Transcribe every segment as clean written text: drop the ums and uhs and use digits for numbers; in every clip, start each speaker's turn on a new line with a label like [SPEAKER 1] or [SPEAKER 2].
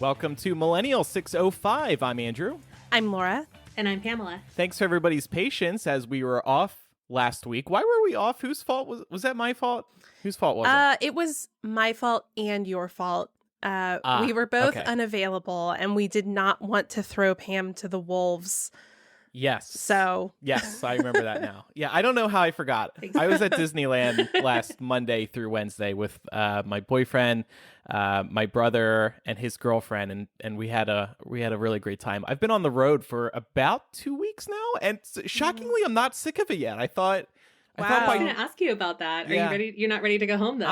[SPEAKER 1] Welcome to Millennial 605. I'm Andrew.
[SPEAKER 2] I'm Laura.
[SPEAKER 3] And I'm Pamela.
[SPEAKER 1] Thanks for everybody's patience as we were off last week. Why were we off? Whose fault was that? My fault? Whose fault was it?
[SPEAKER 2] It was my fault and your fault. We were both unavailable, and we did not want to throw Pam to the wolves.
[SPEAKER 1] Yes.
[SPEAKER 2] So.
[SPEAKER 1] Yes, I remember that now. Yeah, I don't know how I forgot. I was at Disneyland last Monday through Wednesday with my boyfriend, my brother, and his girlfriend, and we had a really great time. I've been on the road for about 2 weeks now, and shockingly, I'm not sick of it yet. I thought
[SPEAKER 3] I was going to ask you about that. Are you ready? You're not ready to go home then,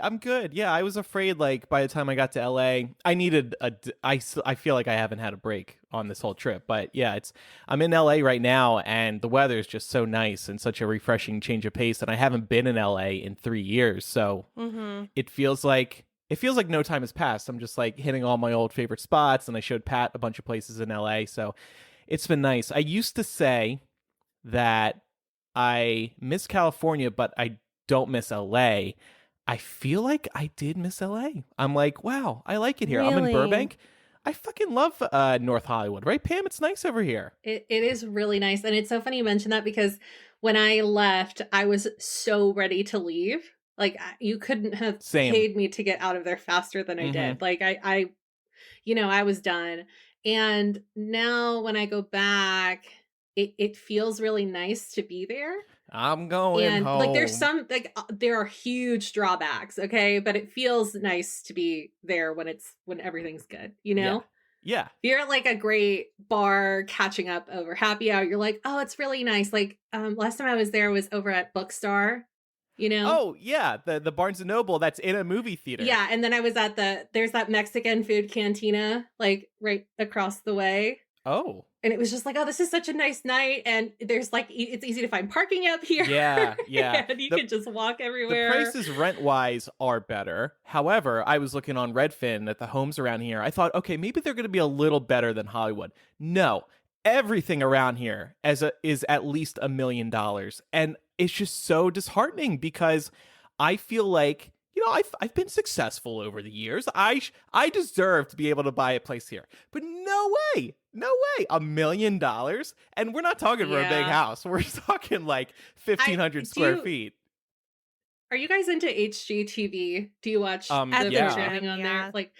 [SPEAKER 1] I'm good. Yeah, I was afraid, like, by the time I got to LA, I needed I feel like I haven't had a break on this whole trip. But yeah, I'm in LA right now, and the weather is just so nice and such a refreshing change of pace. And I haven't been in LA in 3 years. So it feels like no time has passed. I'm just like hitting all my old favorite spots, and I showed Pat a bunch of places in LA. So it's been nice. I used to say that I miss California, but I don't miss LA. I feel like I did miss LA. I'm like, wow, I like it here.
[SPEAKER 2] Really?
[SPEAKER 1] I'm in Burbank. I fucking love North Hollywood, right, Pam? It's nice over here.
[SPEAKER 3] It is really nice. And it's so funny you mention that because when I left, I was so ready to leave. Like, you couldn't have paid me to get out of there faster than I did. Like, I was done. And now when I go back, it feels really nice to be there.
[SPEAKER 1] I'm going home.
[SPEAKER 3] Like, there's there are huge drawbacks, okay? But it feels nice to be there when everything's good, you know?
[SPEAKER 1] Yeah.
[SPEAKER 3] If you're at like a great bar catching up over happy hour, you're like, oh, it's really nice. Like, last time I was there was over at Bookstore, you know?
[SPEAKER 1] Oh, yeah. The Barnes & Noble that's in a movie theater.
[SPEAKER 3] Yeah, and then I was at there's that Mexican food cantina, like, right across the way.
[SPEAKER 1] Oh.
[SPEAKER 3] And it was just like, oh, this is such a nice night. And there's like, it's easy to find parking up here.
[SPEAKER 1] Yeah.
[SPEAKER 3] And you can just walk everywhere.
[SPEAKER 1] The prices rent-wise are better. However, I was looking on Redfin at the homes around here. I thought, okay, maybe they're going to be a little better than Hollywood. No. Everything around here is at least $1 million. And it's just so disheartening because I feel like, I've been successful over the years. I deserve to be able to buy a place here. But no way. $1 million? And we're not talking for a big house. We're talking like 1,500 square feet.
[SPEAKER 3] Are you guys into HGTV? Do you watch the programming on there? Like,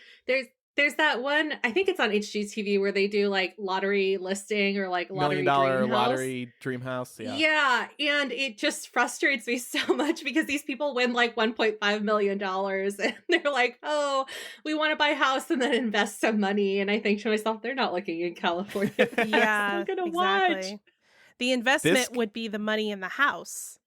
[SPEAKER 3] there's that one, I think it's on HGTV, where they do like lottery listing or like lottery
[SPEAKER 1] $1 million
[SPEAKER 3] dream house.
[SPEAKER 1] lottery dream house.
[SPEAKER 3] Yeah. And it just frustrates me so much because these people win like $1.5 million and they're like, oh, we want to buy a house and then invest some money. And I think to myself, they're not looking in California.
[SPEAKER 2] Yeah,
[SPEAKER 3] I'm gonna
[SPEAKER 2] exactly.
[SPEAKER 3] watch.
[SPEAKER 2] The investment would be the money in the house.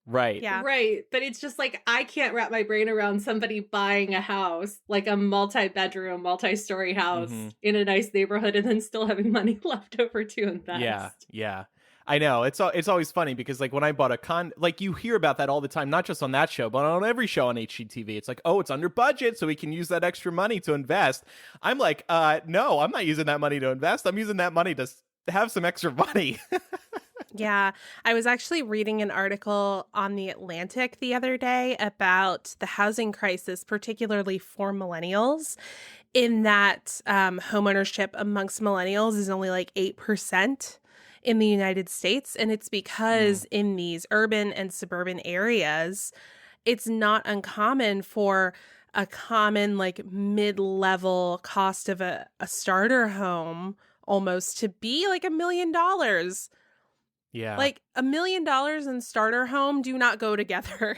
[SPEAKER 1] Right.
[SPEAKER 2] Yeah.
[SPEAKER 3] Right. But it's just like, I can't wrap my brain around somebody buying a house, like a multi-bedroom, multi-story house in a nice neighborhood and then still having money left over to invest.
[SPEAKER 1] Yeah. I know. It's always funny because like when I bought like you hear about that all the time, not just on that show, but on every show on HGTV. It's like, oh, it's under budget, so we can use that extra money to invest. I'm like, no, I'm not using that money to invest. I'm using that money to have some extra money.
[SPEAKER 2] Yeah, I was actually reading an article on The Atlantic the other day about the housing crisis, particularly for millennials, in that homeownership amongst millennials is only like 8% in the United States. And it's because in these urban and suburban areas, it's not uncommon for a common like mid-level cost of a starter home almost to be like $1 million.
[SPEAKER 1] Yeah.
[SPEAKER 2] Like $1 million and starter home do not go together.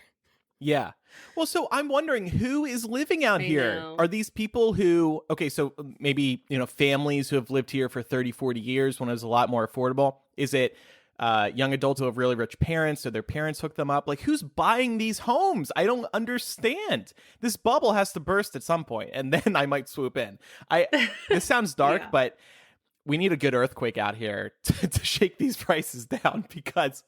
[SPEAKER 1] Yeah. Well, so I'm wondering who is living out here. Are these people who, okay, so maybe, families who have lived here for 30, 40 years when it was a lot more affordable? Is it young adults who have really rich parents or their parents hooked them up? Like, who's buying these homes? I don't understand. This bubble has to burst at some point, and then I might swoop in. This sounds dark, but we need a good earthquake out here to shake these prices down because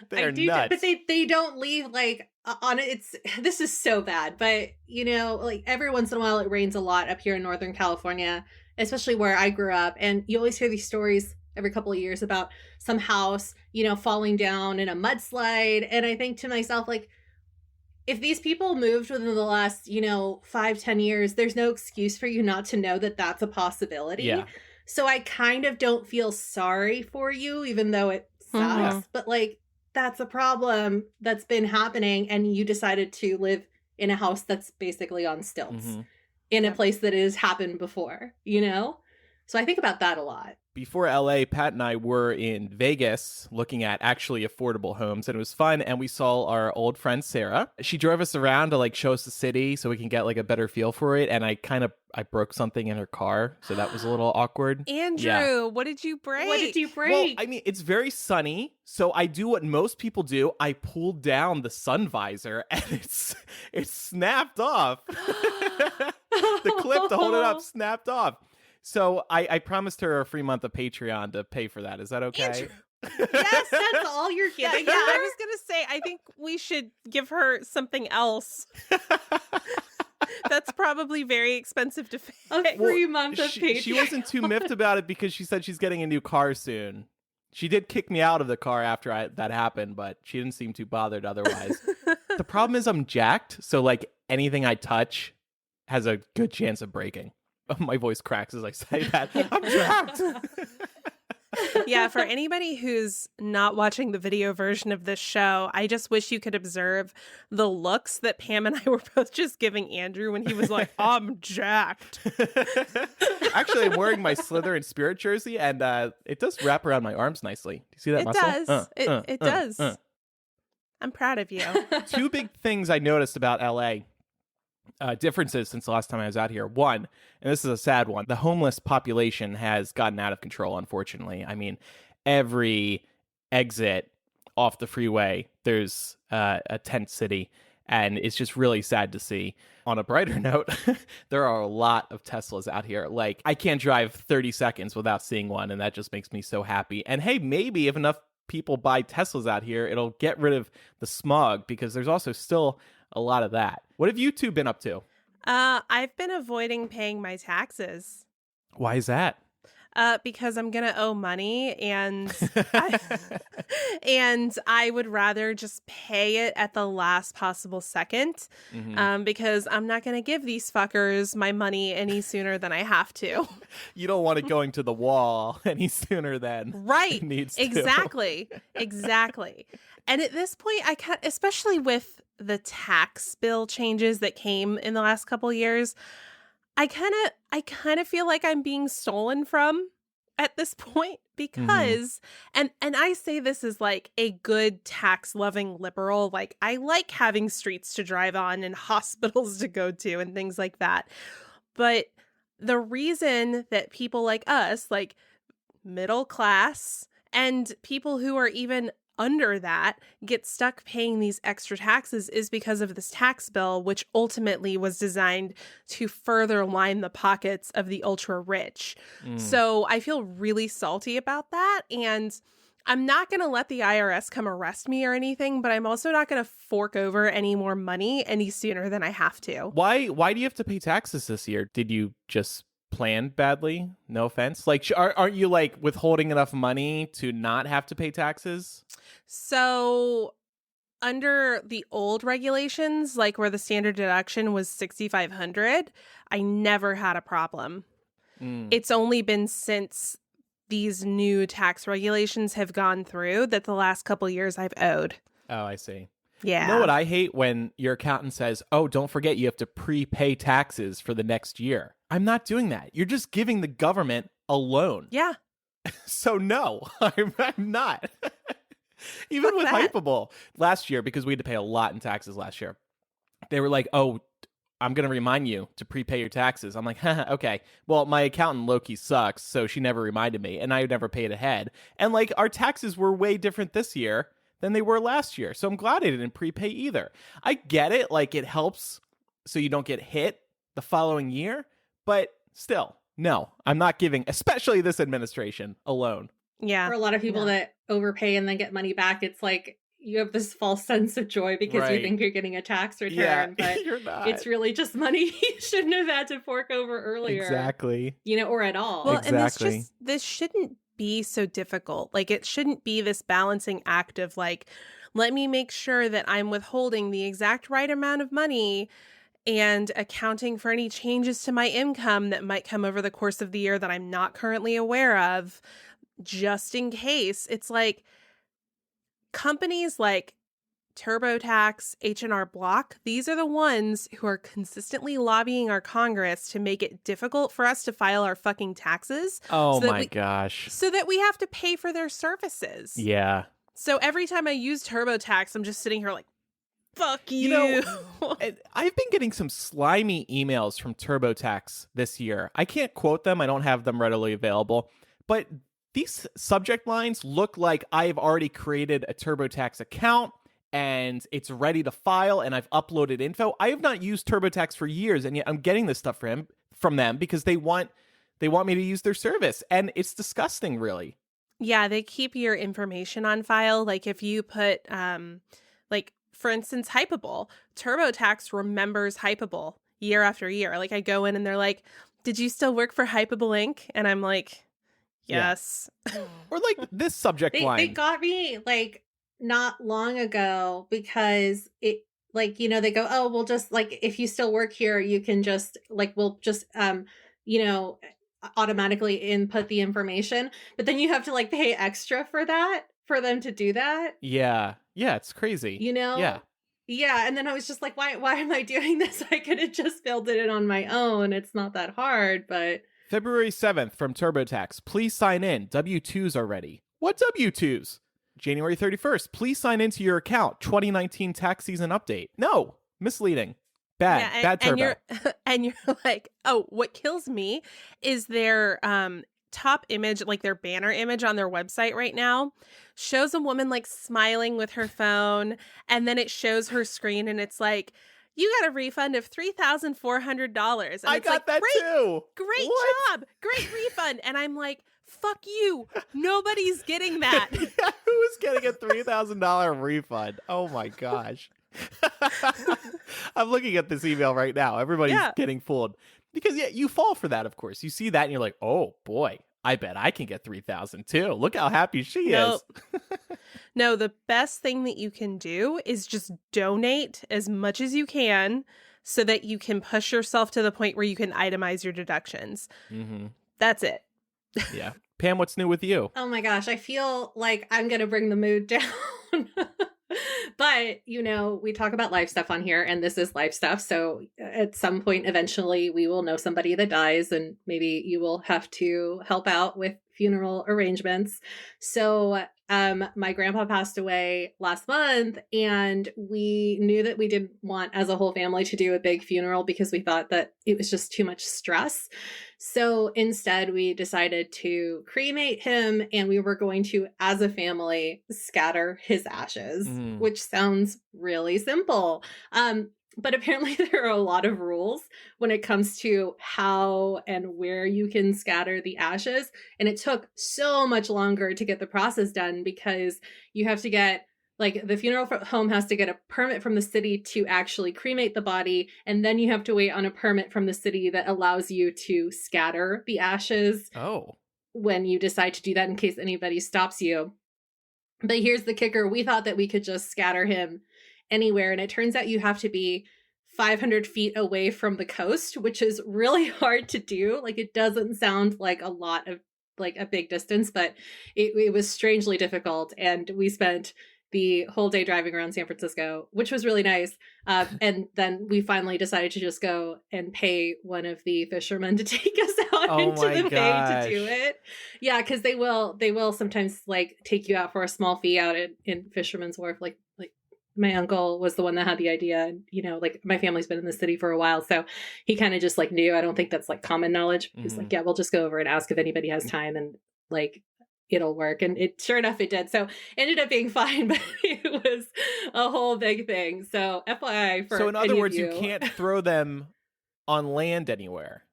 [SPEAKER 1] they're nuts.
[SPEAKER 3] But they don't leave like on it. This is so bad. But like every once in a while it rains a lot up here in Northern California, especially where I grew up. And you always hear these stories every couple of years about some house, falling down in a mudslide. And I think to myself, like, if these people moved within the last, 5-10 years, there's no excuse for you not to know that that's a possibility.
[SPEAKER 1] Yeah.
[SPEAKER 3] So I kind of don't feel sorry for you, even though it sucks. But like, that's a problem that's been happening, and you decided to live in a house that's basically on stilts in a place that has happened before, So I think about that a lot.
[SPEAKER 1] Before LA, Pat and I were in Vegas looking at actually affordable homes, and it was fun. And we saw our old friend Sarah. She drove us around to like show us the city so we can get like a better feel for it. And I broke something in her car, so that was a little awkward.
[SPEAKER 2] Andrew, what did you break?
[SPEAKER 1] Well, I mean, it's very sunny, so I do what most people do. I pulled down the sun visor, and it's snapped off. The clip to hold it up snapped off. So I promised her a free month of Patreon to pay for that. Is that okay?
[SPEAKER 3] Andrew. Yes, that's all you're getting.
[SPEAKER 2] Yeah, I was going to say, I think we should give her something else. That's probably very expensive to pay.
[SPEAKER 3] A free month of Patreon.
[SPEAKER 1] She wasn't too miffed about it because she said she's getting a new car soon. She did kick me out of the car after that happened, but she didn't seem too bothered otherwise. The problem is I'm jacked, so like anything I touch has a good chance of breaking. My voice cracks as I say that. I'm jacked.
[SPEAKER 2] Yeah, for anybody who's not watching the video version of this show, I just wish you could observe the looks that Pam and I were both just giving Andrew when he was like, I'm jacked.
[SPEAKER 1] Actually, I'm wearing my Slytherin Spirit jersey, and it does wrap around my arms nicely. Do you see that muscle?
[SPEAKER 2] It does. I'm proud of you.
[SPEAKER 1] Two big things I noticed about LA. Differences since the last time I was out here. One, and this is a sad one, the homeless population has gotten out of control, unfortunately. I mean, every exit off the freeway, there's a tent city, and it's just really sad to see. On a brighter note, there are a lot of Teslas out here. Like, I can't drive 30 seconds without seeing one, and that just makes me so happy. And hey, maybe if enough people buy Teslas out here, it'll get rid of the smog, because there's also still a lot of that. What have you two been up to?
[SPEAKER 2] I've been avoiding paying my taxes.
[SPEAKER 1] Why is that?
[SPEAKER 2] Because I'm gonna owe money, and I would rather just pay it at the last possible second, because I'm not gonna give these fuckers my money any sooner than I have to.
[SPEAKER 1] You don't want it going to the wall any sooner than it needs to.
[SPEAKER 2] Exactly. And at this point, especially with the tax bill changes that came in the last couple years, I kind of feel like I'm being stolen from at this point, because and I say this as like a good tax loving liberal. Like, I like having streets to drive on and hospitals to go to and things like that. But the reason that people like us, like middle class and people who are even under that, get stuck paying these extra taxes is because of this tax bill, which ultimately was designed to further line the pockets of the ultra rich. So I feel really salty about that. And I'm not going to let the IRS come arrest me or anything, but I'm also not going to fork over any more money any sooner than I have to.
[SPEAKER 1] Why do you have to pay taxes this year? Did you just planned badly? No offense. Like, aren't you like withholding enough money to not have to pay taxes?
[SPEAKER 2] So under the old regulations, like where the standard deduction was $6,500, I never had a problem. It's only been since these new tax regulations have gone through that the last couple years I've owed.
[SPEAKER 1] Oh, I see.
[SPEAKER 2] Yeah.
[SPEAKER 1] You know what I hate? When your accountant says, oh, don't forget you have to prepay taxes for the next year. I'm not doing that. You're just giving the government a loan.
[SPEAKER 2] Yeah.
[SPEAKER 1] So no, I'm not. Even with Hypable last year, because we had to pay a lot in taxes last year, they were like, oh, I'm going to remind you to prepay your taxes. I'm like, okay. Well, my accountant low-key sucks, so she never reminded me, and I never paid ahead. And like, our taxes were way different this year than they were last year. So I'm glad I didn't prepay either. I get it. Like, it helps so you don't get hit the following year, but still, no, I'm not giving, especially this administration, a loan.
[SPEAKER 2] Yeah.
[SPEAKER 3] For a lot of people that overpay and then get money back, it's like you have this false sense of joy because you think you're getting a tax return, but
[SPEAKER 1] you're not.
[SPEAKER 3] It's really just money you shouldn't have had to fork over earlier.
[SPEAKER 1] Exactly.
[SPEAKER 3] Or at all.
[SPEAKER 2] Well,
[SPEAKER 1] exactly.
[SPEAKER 2] And this shouldn't be so difficult. Like, it shouldn't be this balancing act of like, Let me make sure that I'm withholding the exact right amount of money and accounting for any changes to my income that might come over the course of the year that I'm not currently aware of, just in case. It's like companies like TurboTax, H&R Block, these are the ones who are consistently lobbying our Congress to make it difficult for us to file our fucking taxes.
[SPEAKER 1] Oh my gosh.
[SPEAKER 2] So that we have to pay for their services.
[SPEAKER 1] Yeah.
[SPEAKER 2] So every time I use TurboTax, I'm just sitting here like, fuck you.
[SPEAKER 1] You know, I've been getting some slimy emails from TurboTax this year. I can't quote them. I don't have them readily available. But these subject lines look like I've already created a TurboTax account and it's ready to file, and I've uploaded info. I have not used TurboTax for years, and yet I'm getting this stuff from them because they want me to use their service, and it's disgusting, really.
[SPEAKER 2] Yeah, they keep your information on file. Like if you put, like for instance, Hypable, TurboTax remembers Hypable year after year. Like I go in and they're like, "Did you still work for Hypable Inc.?" And I'm like, "Yes."
[SPEAKER 1] Yeah. Or like this subject line.
[SPEAKER 3] They got me like not long ago because it, like, you know, they go, "Oh, we'll just like, if you still work here, you can just like, we'll just you know, automatically input the information." But then you have to like pay extra for that, for them to do that.
[SPEAKER 1] Yeah, it's crazy.
[SPEAKER 3] You know? Yeah. And then I was just like, why am I doing this? I could have just filled it in on my own. It's not that hard. But
[SPEAKER 1] February 7th from TurboTax. Please sign in. W-2s are ready. What W-2s? January 31st. Please sign into your account. 2019 tax season update. No, misleading. Bad Turbo.
[SPEAKER 2] And you're like, oh, what kills me is their top image, like their banner image on their website right now, shows a woman like smiling with her phone, and then it shows her screen, and it's like, you got a refund of $3,400.
[SPEAKER 1] I got that too.
[SPEAKER 2] Great job. Great refund. And I'm like, fuck you. Nobody's getting that.
[SPEAKER 1] Who's getting a $3,000 refund? Oh my gosh. I'm looking at this email right now. Everybody's getting fooled. Because you fall for that, of course. You see that and you're like, oh boy, I bet I can get $3,000 too. Look how happy she is.
[SPEAKER 2] No, the best thing that you can do is just donate as much as you can so that you can push yourself to the point where you can itemize your deductions. Mm-hmm. That's it.
[SPEAKER 1] Yeah. Pam, what's new with you?
[SPEAKER 3] Oh my gosh, I feel like I'm going to bring the mood down. But, you know, we talk about life stuff on here, and this is life stuff. So at some point, eventually, we will know somebody that dies, and maybe you will have to help out with funeral arrangements. So my grandpa passed away last month, and we knew that we didn't want, as a whole family, to do a big funeral because we thought that it was just too much stress. So instead, we decided to cremate him, and we were going to, as a family, scatter his ashes, which sounds really simple. But apparently there are a lot of rules when it comes to how and where you can scatter the ashes. And it took so much longer to get the process done because you have to get, like, the funeral home has to get a permit from the city to actually cremate the body. And then you have to wait on a permit from the city that allows you to scatter the ashes.
[SPEAKER 1] Oh. When
[SPEAKER 3] you decide to do that, in case anybody stops you. But here's the kicker. We thought that we could just scatter him anywhere. And it turns out you have to be 500 feet away from the coast, which is really hard to do. Like, it doesn't sound like a lot of, like, a big distance, but it was strangely difficult. And we spent the whole day driving around San Francisco, which was really nice. And then we finally decided to just go and pay one of the fishermen to take us out into the bay to do it. Yeah, because they will sometimes, like, take you out for a small fee out in Fisherman's Wharf. Like my uncle was the one that had the idea. And, you know, like, my family's been in the city for a while, so he kind of just, like, knew. I don't think that's, like, common knowledge. He's like, yeah, we'll just go over and ask if anybody has time, and, like, it'll work. And it, sure enough, it did. So ended up being fine, but it was a whole big thing. So FYI for
[SPEAKER 1] So in other words, you can't throw them on land anywhere.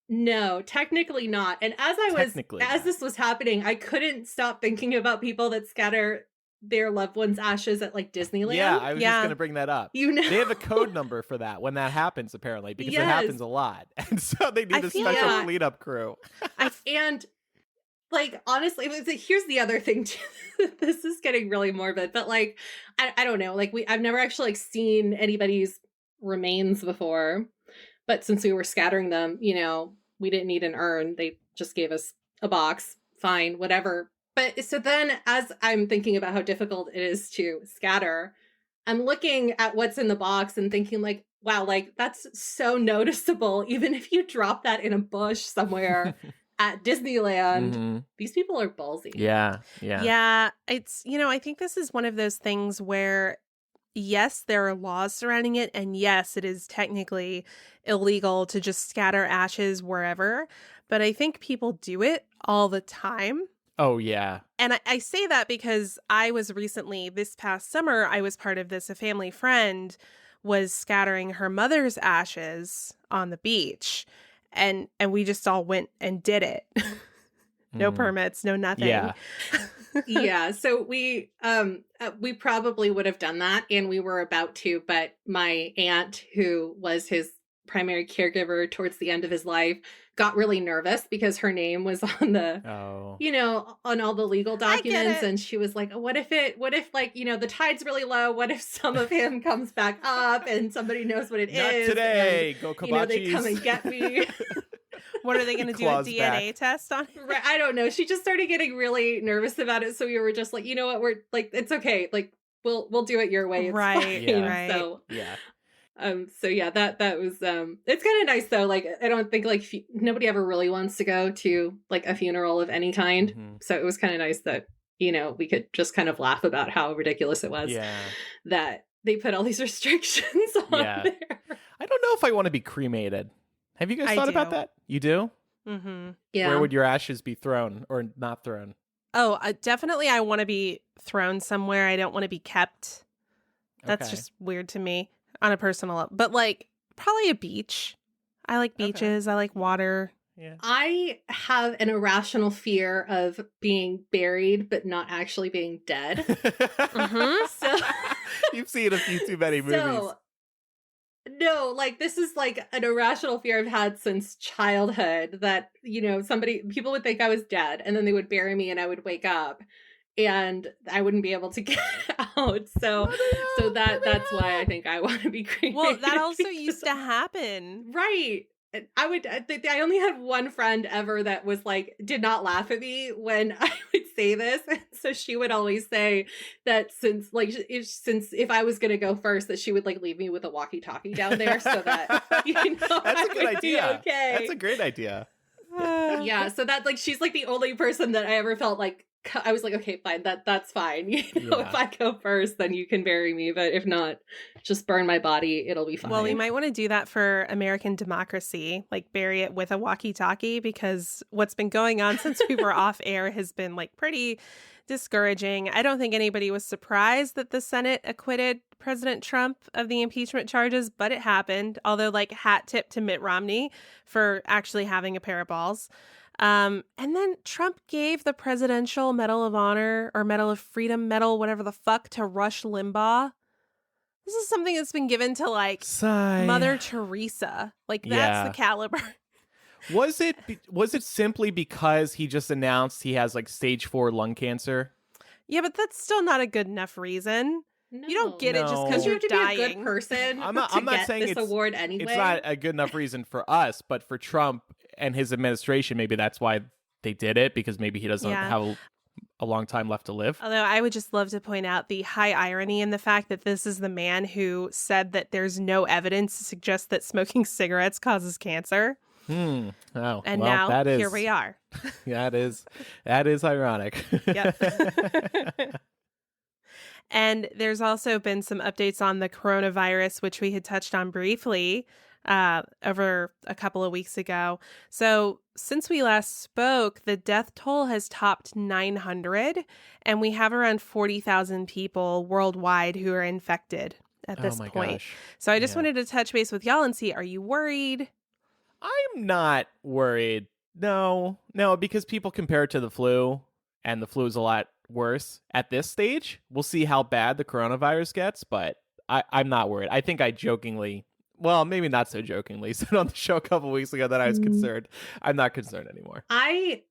[SPEAKER 3] No, technically not. And as this was happening, I couldn't stop thinking about people that scatter their loved ones' ashes at, like, Disneyland.
[SPEAKER 1] Yeah, I was just going to bring that up.
[SPEAKER 3] You know,
[SPEAKER 1] they have a code number for that when that happens, apparently, because it happens a lot. And so they need a special cleanup crew.
[SPEAKER 3] And like, honestly, here's the other thing too. This is getting really morbid, but like, I don't know. Like, I've never actually like seen anybody's remains before, but since we were scattering them, you know, we didn't need an urn. They just gave us a box. Fine, whatever. But so then, as I'm thinking about how difficult it is to scatter, I'm looking at what's in the box and thinking like, wow, like that's so noticeable. Even if you drop that in a bush somewhere at Disneyland, these people are ballsy.
[SPEAKER 1] Yeah.
[SPEAKER 2] Yeah. It's, you know, I think this is one of those things where, yes, there are laws surrounding it. And yes, it is technically illegal to just scatter ashes wherever. But I think people do it all the time.
[SPEAKER 1] Oh, yeah.
[SPEAKER 2] And I say that because I was recently, this past summer, I was part of this. A family friend was scattering her mother's ashes on the beach. And we just all went and did it. No permits, no nothing.
[SPEAKER 1] Yeah.
[SPEAKER 3] Yeah. So we probably would have done that, and we were about to, but my aunt, who was his primary caregiver towards the end of his life, got really nervous because her name was on the, you know, on all the legal documents. And she was like, what if like, you know, the tide's really low? What if some of him comes back up and somebody knows what it
[SPEAKER 1] Not
[SPEAKER 3] is?
[SPEAKER 1] today.
[SPEAKER 3] And,
[SPEAKER 1] Go Kabachis.
[SPEAKER 3] you know, they come and get me.
[SPEAKER 2] What are they going to do? A DNA test on it?
[SPEAKER 3] Right, I don't know. She just started getting really nervous about it. So we were just like, you know what? We're like, it's okay. Like, we'll do it your way. It's
[SPEAKER 2] right.
[SPEAKER 3] Fine.
[SPEAKER 2] Right.
[SPEAKER 3] So,
[SPEAKER 1] yeah.
[SPEAKER 3] So yeah, that was, it's kind of nice though. Like, I don't think like nobody ever really wants to go to like a funeral of any kind. So it was kind of nice that, you know, we could just kind of laugh about how ridiculous it was that they put all these restrictions on there.
[SPEAKER 2] I
[SPEAKER 1] don't know if I want to be cremated. Have you guys thought about that? You do?
[SPEAKER 3] Yeah.
[SPEAKER 1] Where would your ashes be thrown or not thrown?
[SPEAKER 2] Oh, definitely I want to be thrown somewhere. I don't want to be kept. That's just weird to me on a personal level. But like probably a beach. I like beaches. I like water.
[SPEAKER 1] Yeah.
[SPEAKER 3] I have an irrational fear of being buried but not actually being dead. So
[SPEAKER 1] you've seen a few too many movies.
[SPEAKER 3] No, like this is like an irrational fear I've had since childhood that, you know, people would think I was dead and then they would bury me and I would wake up and I wouldn't be able to get out. So that's why I think I want to be cremated.
[SPEAKER 2] Well, that also used to happen.
[SPEAKER 3] Right. I only had one friend ever that was like, did not laugh at me when I would say this. And so she would always say that since if I was going to go first, that she would like leave me with a walkie-talkie down there so that, you know,
[SPEAKER 1] that's a good idea.
[SPEAKER 3] Okay.
[SPEAKER 1] That's a great idea.
[SPEAKER 3] Yeah. So that like, she's like the only person that I ever felt like, I was like, okay, fine, that's fine. You know, if I go first, then you can bury me. But if not, just burn my body. It'll be fine.
[SPEAKER 2] Well, we might want to do that for American democracy, like bury it with a walkie-talkie, because what's been going on since we were off air has been like pretty discouraging. I don't think anybody was surprised that the Senate acquitted President Trump of the impeachment charges, but it happened. Although, like, hat tip to Mitt Romney for actually having a pair of balls. And then Trump gave the Presidential Medal of Honor or Medal of Freedom medal, whatever the fuck, to Rush Limbaugh. This is something that's been given to like Mother Teresa. Like that's the caliber.
[SPEAKER 1] Was it simply because he just announced he has like stage 4 lung cancer?
[SPEAKER 2] Yeah, but that's still not a good enough reason. No. You don't get it just because
[SPEAKER 3] you
[SPEAKER 2] you're
[SPEAKER 3] have to
[SPEAKER 2] dying.
[SPEAKER 3] be a good person.
[SPEAKER 1] I'm not saying
[SPEAKER 3] this award anyway.
[SPEAKER 1] It's not a good enough reason for us, but for Trump and his administration, maybe that's why they did it, because maybe he doesn't have a long time left to live.
[SPEAKER 2] Although I would just love to point out the high irony in the fact that this is the man who said that there's no evidence to suggest that smoking cigarettes causes cancer.
[SPEAKER 1] Oh,
[SPEAKER 2] and now here we are.
[SPEAKER 1] that is ironic.
[SPEAKER 2] Yep. And there's also been some updates on the coronavirus, which we had touched on briefly over a couple of weeks ago. So since we last spoke, the death toll has topped 900, and we have around 40,000 people worldwide who are infected at this point. Gosh. So I just wanted to touch base with y'all and see, are you worried?
[SPEAKER 1] I'm not worried. No, because people compare it to the flu, and the flu is a lot worse at this stage. We'll see how bad the coronavirus gets, but I'm not worried. I think I jokingly well, maybe not so jokingly, said on the show a couple weeks ago that I was concerned. I'm not concerned anymore.
[SPEAKER 3] I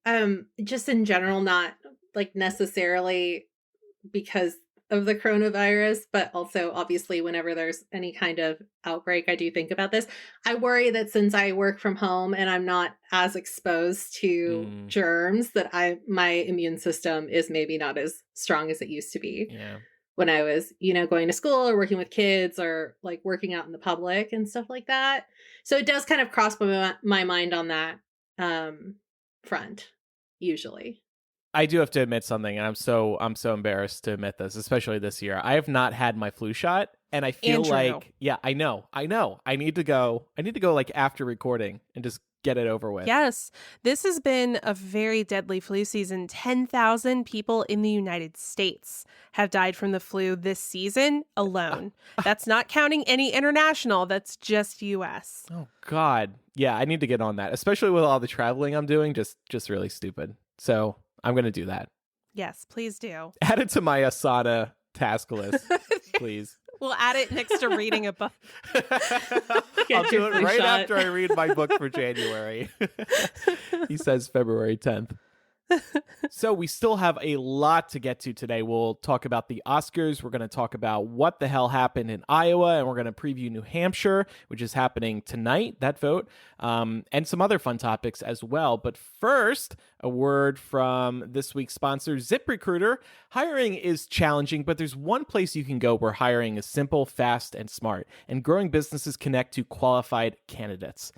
[SPEAKER 3] just in general, not like necessarily because of the coronavirus, but also obviously whenever there's any kind of outbreak, I do think about this. I worry that since I work from home and I'm not as exposed to germs, that my immune system is maybe not as strong as it used to be.
[SPEAKER 1] Yeah.
[SPEAKER 3] When I was, going to school or working with kids or like working out in the public and stuff like that. So it does kind of cross my mind on that front, usually.
[SPEAKER 1] I do have to admit something, and I'm so embarrassed to admit this, especially this year. I have not had my flu shot, and I feel like, yeah, I know. I need to go like after recording and just get it over with.
[SPEAKER 2] Yes, this has been a very deadly flu season. 10,000 people in the United States have died from the flu this season alone. That's not counting any international. That's just U.S.
[SPEAKER 1] Oh God, yeah, I need to get on that, especially with all the traveling I'm doing. Just really stupid. So I'm gonna do that.
[SPEAKER 2] Yes, please do.
[SPEAKER 1] Add it to my Asana task list, please.
[SPEAKER 2] We'll add it next to reading a book.
[SPEAKER 1] I'll do it right after I read my book for January. He says February 10th. So we still have a lot to get to today. We'll talk about the Oscars. We're going to talk about what the hell happened in Iowa, and we're going to preview New Hampshire, which is happening tonight, that vote, and some other fun topics as well. But first, a word from this week's sponsor, ZipRecruiter. Hiring is challenging, but there's one place you can go where hiring is simple, fast, and smart, and growing businesses connect to qualified candidates.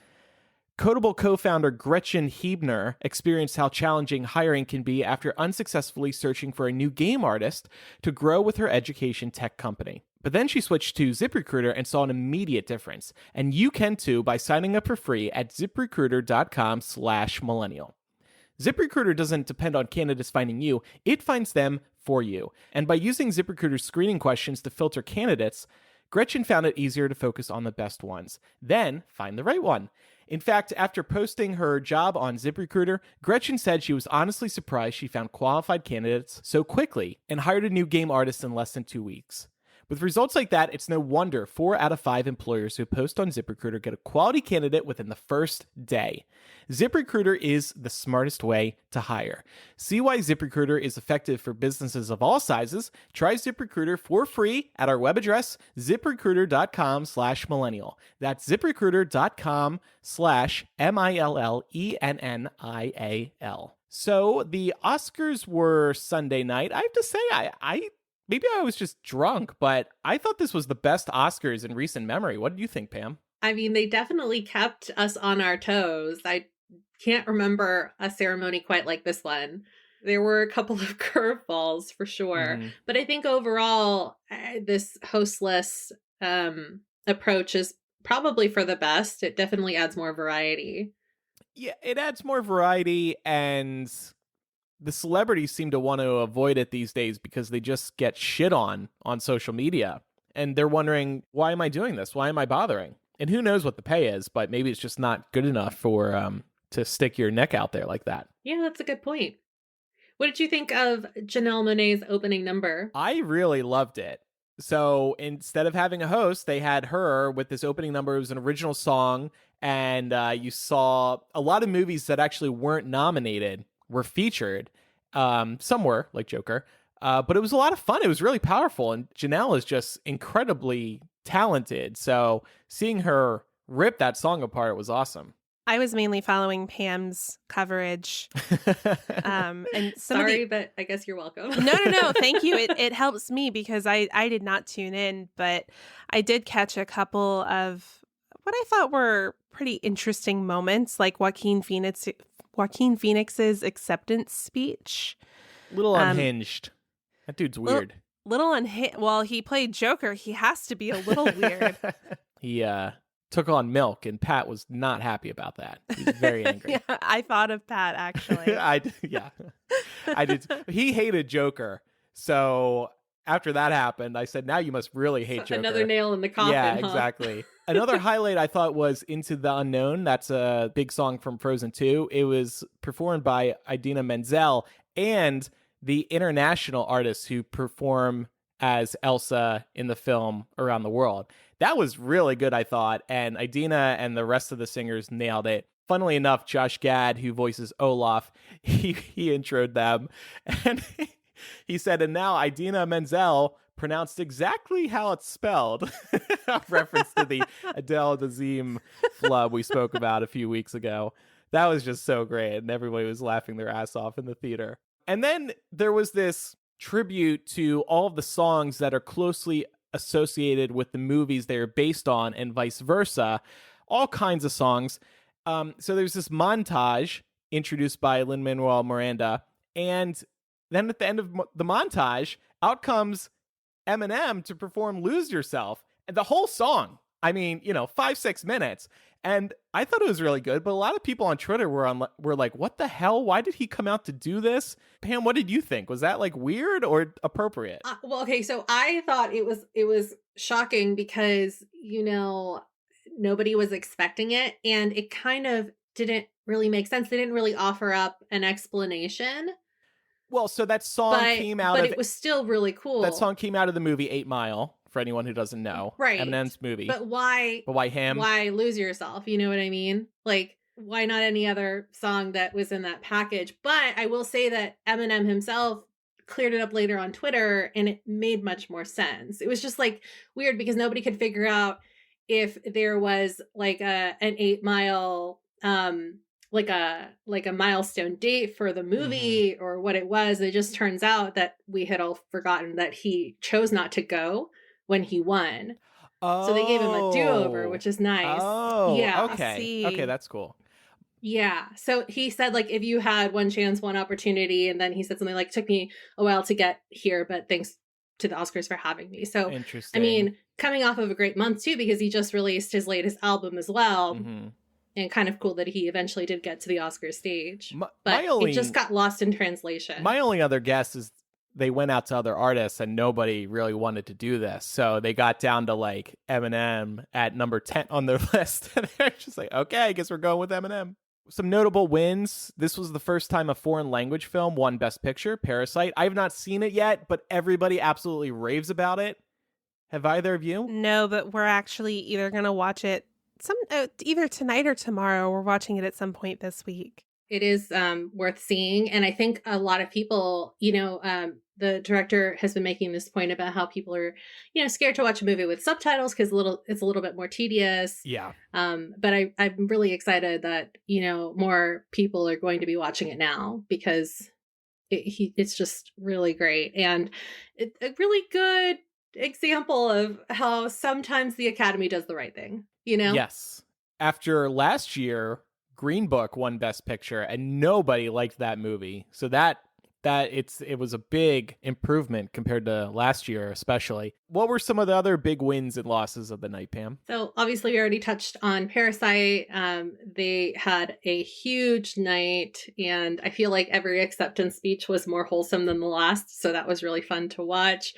[SPEAKER 1] Codable co-founder Gretchen Hebner experienced how challenging hiring can be after unsuccessfully searching for a new game artist to grow with her education tech company. But then she switched to ZipRecruiter and saw an immediate difference. And you can too by signing up for free at ziprecruiter.com/millennial. ZipRecruiter doesn't depend on candidates finding you, it finds them for you. And by using ZipRecruiter's screening questions to filter candidates, Gretchen found it easier to focus on the best ones. Then find the right one. In fact, after posting her job on ZipRecruiter, Gretchen said she was honestly surprised she found qualified candidates so quickly and hired a new game artist in less than 2 weeks. With results like that, it's no wonder 4 out of 5 employers who post on ZipRecruiter get a quality candidate within the first day. ZipRecruiter is the smartest way to hire. See why ZipRecruiter is effective for businesses of all sizes. Try ZipRecruiter for free at our web address, ziprecruiter.com/millennial. That's ziprecruiter.com/MILLENNIAL. So the Oscars were Sunday night. I have to say, maybe I was just drunk, but I thought this was the best Oscars in recent memory. What did you think, Pam?
[SPEAKER 3] I mean, they definitely kept us on our toes. I can't remember a ceremony quite like this one. There were a couple of curveballs for sure. But I think overall, this hostless approach is probably for the best. It definitely adds more variety.
[SPEAKER 1] Yeah, it adds more variety, and the celebrities seem to want to avoid it these days because they just get shit on social media. And they're wondering, why am I doing this? Why am I bothering? And who knows what the pay is, but maybe it's just not good enough for to stick your neck out there like that.
[SPEAKER 3] Yeah, that's a good point. What did you think of Janelle Monáe's opening number?
[SPEAKER 1] I really loved it. So instead of having a host, they had her with this opening number. It was an original song, and you saw a lot of movies that actually weren't nominated were featured. Some were, like Joker. But it was a lot of fun. It was really powerful. And Janelle is just incredibly talented. So seeing her rip that song apart was awesome.
[SPEAKER 2] I was mainly following Pam's coverage. And
[SPEAKER 3] Sorry, but I guess you're welcome.
[SPEAKER 2] No. Thank you. It helps me because I did not tune in, but I did catch a couple of what I thought were pretty interesting moments, like Joaquin Phoenix's acceptance speech.
[SPEAKER 1] Little unhinged. That dude's weird.
[SPEAKER 2] Little unhinged. Well, he played Joker. He has to be a little weird.
[SPEAKER 1] He took on Milk, and Pat was not happy about that. He was very angry.
[SPEAKER 2] Yeah, I thought of Pat, actually.
[SPEAKER 1] I did. He hated Joker. So after that happened, I said, now you must really hate Joker.
[SPEAKER 3] Another nail in the coffin,
[SPEAKER 1] Yeah,
[SPEAKER 3] huh?
[SPEAKER 1] Exactly. Another highlight I thought was Into the Unknown. That's a big song from Frozen 2. It was performed by Idina Menzel and the international artists who perform as Elsa in the film Around the World. That was really good, I thought, and Idina and the rest of the singers nailed it. Funnily enough, Josh Gad, who voices Olaf, he introed them, and he said, and now Idina Menzel pronounced exactly how it's spelled. A reference to the Adele Dazeem flub we spoke about a few weeks ago. That was just so great, and everybody was laughing their ass off in the theater. And then there was this tribute to all of the songs that are closely associated with the movies they are based on, and vice versa. All kinds of songs. So there's this montage introduced by Lin-Manuel Miranda, and then at the end of the montage, out comes Eminem to perform Lose Yourself. And the whole song, 5-6 minutes. And I thought it was really good, but a lot of people on Twitter were like, what the hell? Why did he come out to do this? Pam, what did you think? Was that like weird or appropriate?
[SPEAKER 3] Well, okay, so I thought it was shocking because, nobody was expecting it, and it kind of didn't really make sense. They didn't really offer up an explanation.
[SPEAKER 1] Well, so that song came out
[SPEAKER 3] but it was still really cool.
[SPEAKER 1] That song came out of the movie 8 Mile, for anyone who doesn't know.
[SPEAKER 3] Right.
[SPEAKER 1] Eminem's movie.
[SPEAKER 3] But why
[SPEAKER 1] him?
[SPEAKER 3] Why Lose Yourself? You know what I mean? Like, why not any other song that was in that package? But I will say that Eminem himself cleared it up later on Twitter, and it made much more sense. It was just like weird because nobody could figure out if there was like an 8 Mile like a milestone date for the movie or what it was. It just turns out that we had all forgotten that he chose not to go when he won. So they gave him a do-over, which is nice.
[SPEAKER 1] Oh,
[SPEAKER 3] yeah.
[SPEAKER 1] Okay. Okay, that's cool.
[SPEAKER 3] Yeah. So he said, like, if you had one chance, one opportunity, and then he said something like, took me a while to get here, but thanks to the Oscars for having me. So,
[SPEAKER 1] interesting.
[SPEAKER 3] Coming off of a great month too, because he just released his latest album as well.
[SPEAKER 1] Mm-hmm.
[SPEAKER 3] And kind of cool that he eventually did get to the Oscar stage.
[SPEAKER 1] But it
[SPEAKER 3] just got lost in translation.
[SPEAKER 1] My only other guess is they went out to other artists and nobody really wanted to do this. So they got down to like Eminem at number 10 on their list. And they're just like, okay, I guess we're going with Eminem. Some notable wins. This was the first time a foreign language film won Best Picture, Parasite. I have not seen it yet, but everybody absolutely raves about it. Have either of you?
[SPEAKER 2] No, but we're actually either going to watch it either tonight or tomorrow. We're watching it at some point this week.
[SPEAKER 3] It is worth seeing. And I think a lot of people, the director has been making this point about how people are, scared to watch a movie with subtitles because it's a little bit more tedious.
[SPEAKER 1] Yeah.
[SPEAKER 3] But I'm really excited that, more people are going to be watching it now because it's just really great. And it's a really good example of how sometimes the Academy does the right thing,
[SPEAKER 1] Yes. After last year, Green Book won Best Picture, and nobody liked that movie. So it was a big improvement compared to last year, especially. What were some of the other big wins and losses of the night, Pam?
[SPEAKER 3] So obviously we already touched on Parasite. They had a huge night, and I feel like every acceptance speech was more wholesome than the last. So that was really fun to watch.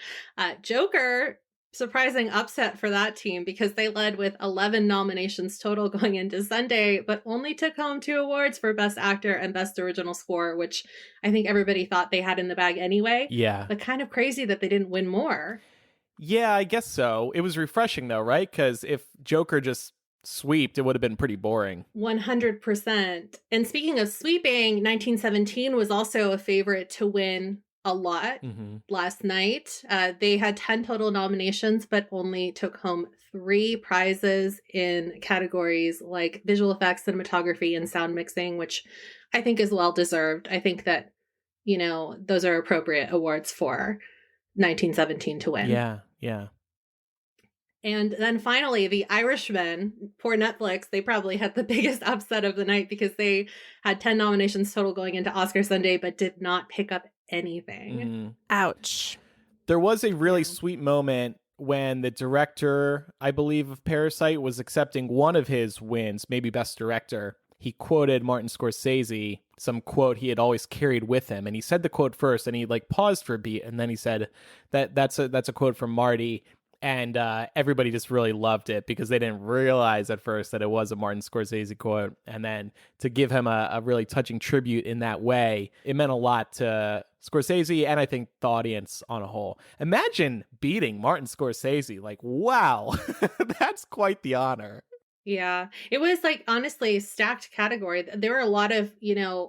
[SPEAKER 3] Joker, surprising upset for that team because they led with 11 nominations total going into Sunday, but only took home 2 awards for Best Actor and Best Original Score, which I think everybody thought they had in the bag anyway.
[SPEAKER 1] Yeah.
[SPEAKER 3] But kind of crazy that they didn't win more.
[SPEAKER 1] Yeah, I guess so. It was refreshing though, right? Because if Joker just sweeped, it would have been pretty boring.
[SPEAKER 3] 100%. And speaking of sweeping, 1917 was also a favorite to win a lot last night. They had 10 total nominations, but only took home 3 prizes in categories like visual effects, cinematography, and sound mixing, which I think is well deserved. I think that, those are appropriate awards for 1917 to win.
[SPEAKER 1] Yeah.
[SPEAKER 3] And then finally, The Irishman, poor Netflix, they probably had the biggest upset of the night because they had 10 nominations total going into Oscar Sunday, but did not pick up anything.
[SPEAKER 2] Ouch.
[SPEAKER 1] There was a really sweet moment when the director, I believe, of Parasite was accepting one of his wins, maybe Best Director. He quoted Martin Scorsese, some quote he had always carried with him. And he said the quote first, and he paused for a beat, and then he said that's a quote from Marty. And everybody just really loved it because they didn't realize at first that it was a Martin Scorsese quote. And then to give him a really touching tribute in that way, it meant a lot to Scorsese and I think the audience on a whole. Imagine beating Martin Scorsese. Like, wow, that's quite the honor.
[SPEAKER 3] Yeah, it was like, honestly, stacked category. There were a lot of,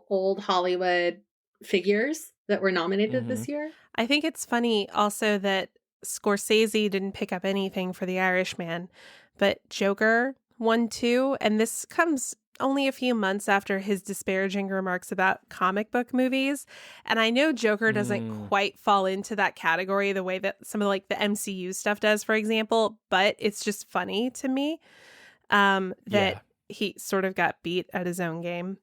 [SPEAKER 3] old Hollywood figures that were nominated this year.
[SPEAKER 2] I think it's funny also that Scorsese didn't pick up anything for The Irishman, but Joker won too. And this comes only a few months after his disparaging remarks about comic book movies. And I know Joker doesn't quite fall into that category the way that some of like the MCU stuff does, for example, but it's just funny to me that he sort of got beat at his own game.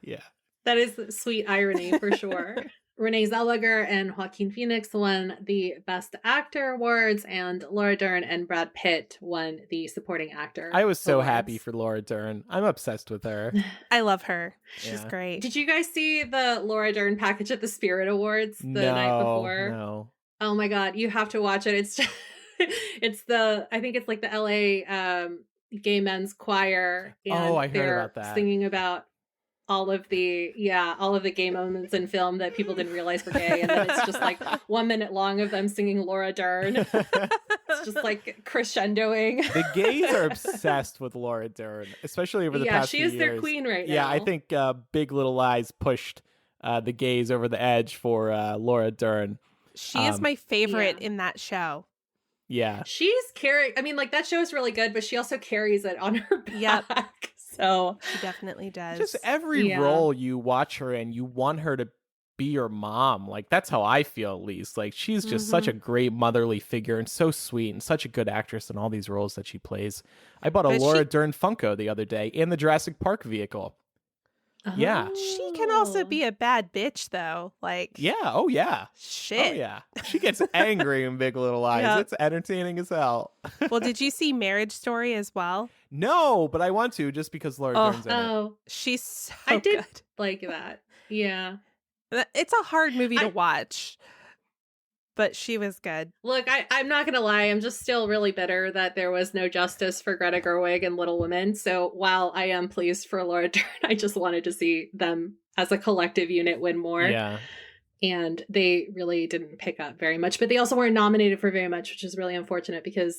[SPEAKER 1] Yeah.
[SPEAKER 3] That is sweet irony for sure. Renee Zellweger and Joaquin Phoenix won the Best Actor awards, and Laura Dern and Brad Pitt won the Supporting Actor.
[SPEAKER 1] I was so
[SPEAKER 3] awards.
[SPEAKER 1] happy for Laura Dern. I'm obsessed with her.
[SPEAKER 2] I love her. She's great.
[SPEAKER 3] Did you guys see the Laura Dern package at the Spirit Awards the night before?
[SPEAKER 1] No.
[SPEAKER 3] Oh my God, you have to watch it. It's just, I think it's like the LA Gay Men's Choir. And
[SPEAKER 1] I heard about that.
[SPEAKER 3] Singing about all of the gay moments in film that people didn't realize were gay, and then it's just like 1 minute long of them singing Laura Dern. It's just like crescendoing.
[SPEAKER 1] The gays are obsessed with Laura Dern, especially over the past few years.
[SPEAKER 3] Yeah, she is their queen right now.
[SPEAKER 1] Yeah, I think Big Little Lies pushed the gays over the edge for Laura Dern.
[SPEAKER 2] She is my favorite in that show.
[SPEAKER 1] Yeah.
[SPEAKER 3] She's carrying, I mean, like, that show is really good, but she also carries it on her back.
[SPEAKER 2] Yep.
[SPEAKER 3] So
[SPEAKER 2] she definitely does.
[SPEAKER 1] Just every role you watch her in, you want her to be your mom. Like, that's how I feel, at least. Like, she's just such a great motherly figure and so sweet and such a good actress in all these roles that she plays. I bought a Laura Dern Funko the other day in the Jurassic Park vehicle. Yeah.
[SPEAKER 2] She can also be a bad bitch, though. Like,
[SPEAKER 1] yeah. Oh, yeah.
[SPEAKER 2] Shit.
[SPEAKER 1] Oh, yeah. She gets angry in Big Little Lies. Yep. It's entertaining as hell.
[SPEAKER 2] Well, did you see Marriage Story as well?
[SPEAKER 1] No, but I want to, just because Laura Dern's in it.
[SPEAKER 2] She's so
[SPEAKER 3] I did
[SPEAKER 2] good.
[SPEAKER 3] Like that. Yeah.
[SPEAKER 2] It's a hard movie to watch, but she was good.
[SPEAKER 3] Look, I'm not going to lie. I'm just still really bitter that there was no justice for Greta Gerwig and Little Women. So while I am pleased for Laura Dern, I just wanted to see them as a collective unit win more.
[SPEAKER 1] Yeah.
[SPEAKER 3] And they really didn't pick up very much, but they also weren't nominated for very much, which is really unfortunate because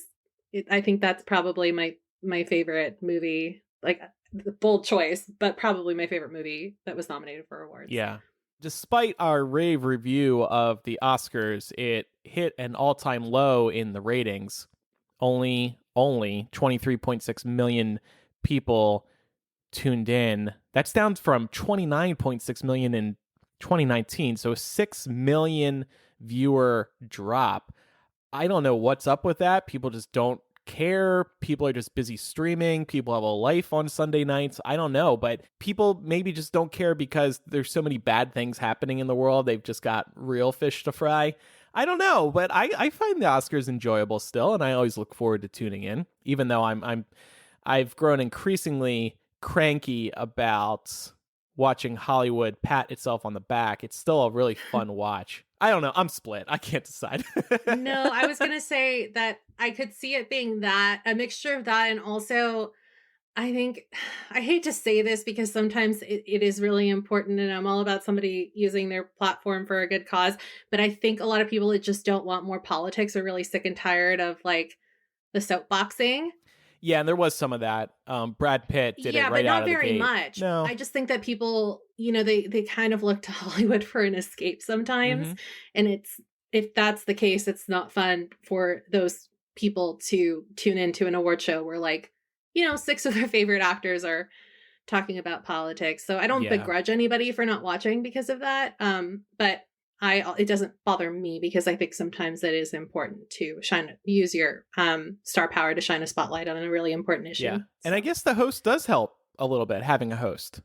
[SPEAKER 3] I think that's probably my favorite movie, like bold choice, but probably my favorite movie that was nominated for awards.
[SPEAKER 1] Yeah. Despite our rave review of the Oscars, it hit an all-time low in the ratings. Only 23.6 million people tuned in. That's down from 29.6 million in 2019, so a 6 million viewer drop. I don't know what's up with that. People just don't care. People are just busy streaming. People have a life on Sunday nights. I don't know, but people maybe just don't care because there's so many bad things happening in the world. They've just got real fish to fry. I don't know, but I find the Oscars enjoyable still, and I always look forward to tuning in, even though I've grown increasingly cranky about watching Hollywood pat itself on the back. It's still a really fun watch. I don't know. I'm split. I can't decide.
[SPEAKER 3] No, I was going to say that I could see it being that, a mixture of that, and also I think, I hate to say this because sometimes it is really important and I'm all about somebody using their platform for a good cause, but I think a lot of people that just don't want more politics are really sick and tired of like the soapboxing.
[SPEAKER 1] Yeah, and there was some of that. Brad Pitt did it right out of the gate.
[SPEAKER 3] Yeah, but not very much.
[SPEAKER 1] No.
[SPEAKER 3] I just think that people, they kind of look to Hollywood for an escape sometimes. Mm-hmm. And if that's the case, it's not fun for those people to tune into an award show where like, 6 of their favorite actors are talking about politics. So I don't begrudge anybody for not watching because of that. But it doesn't bother me because I think sometimes it is important to use your star power to shine a spotlight on a really important issue.
[SPEAKER 1] Yeah. And I guess the host does help a little bit, having a host.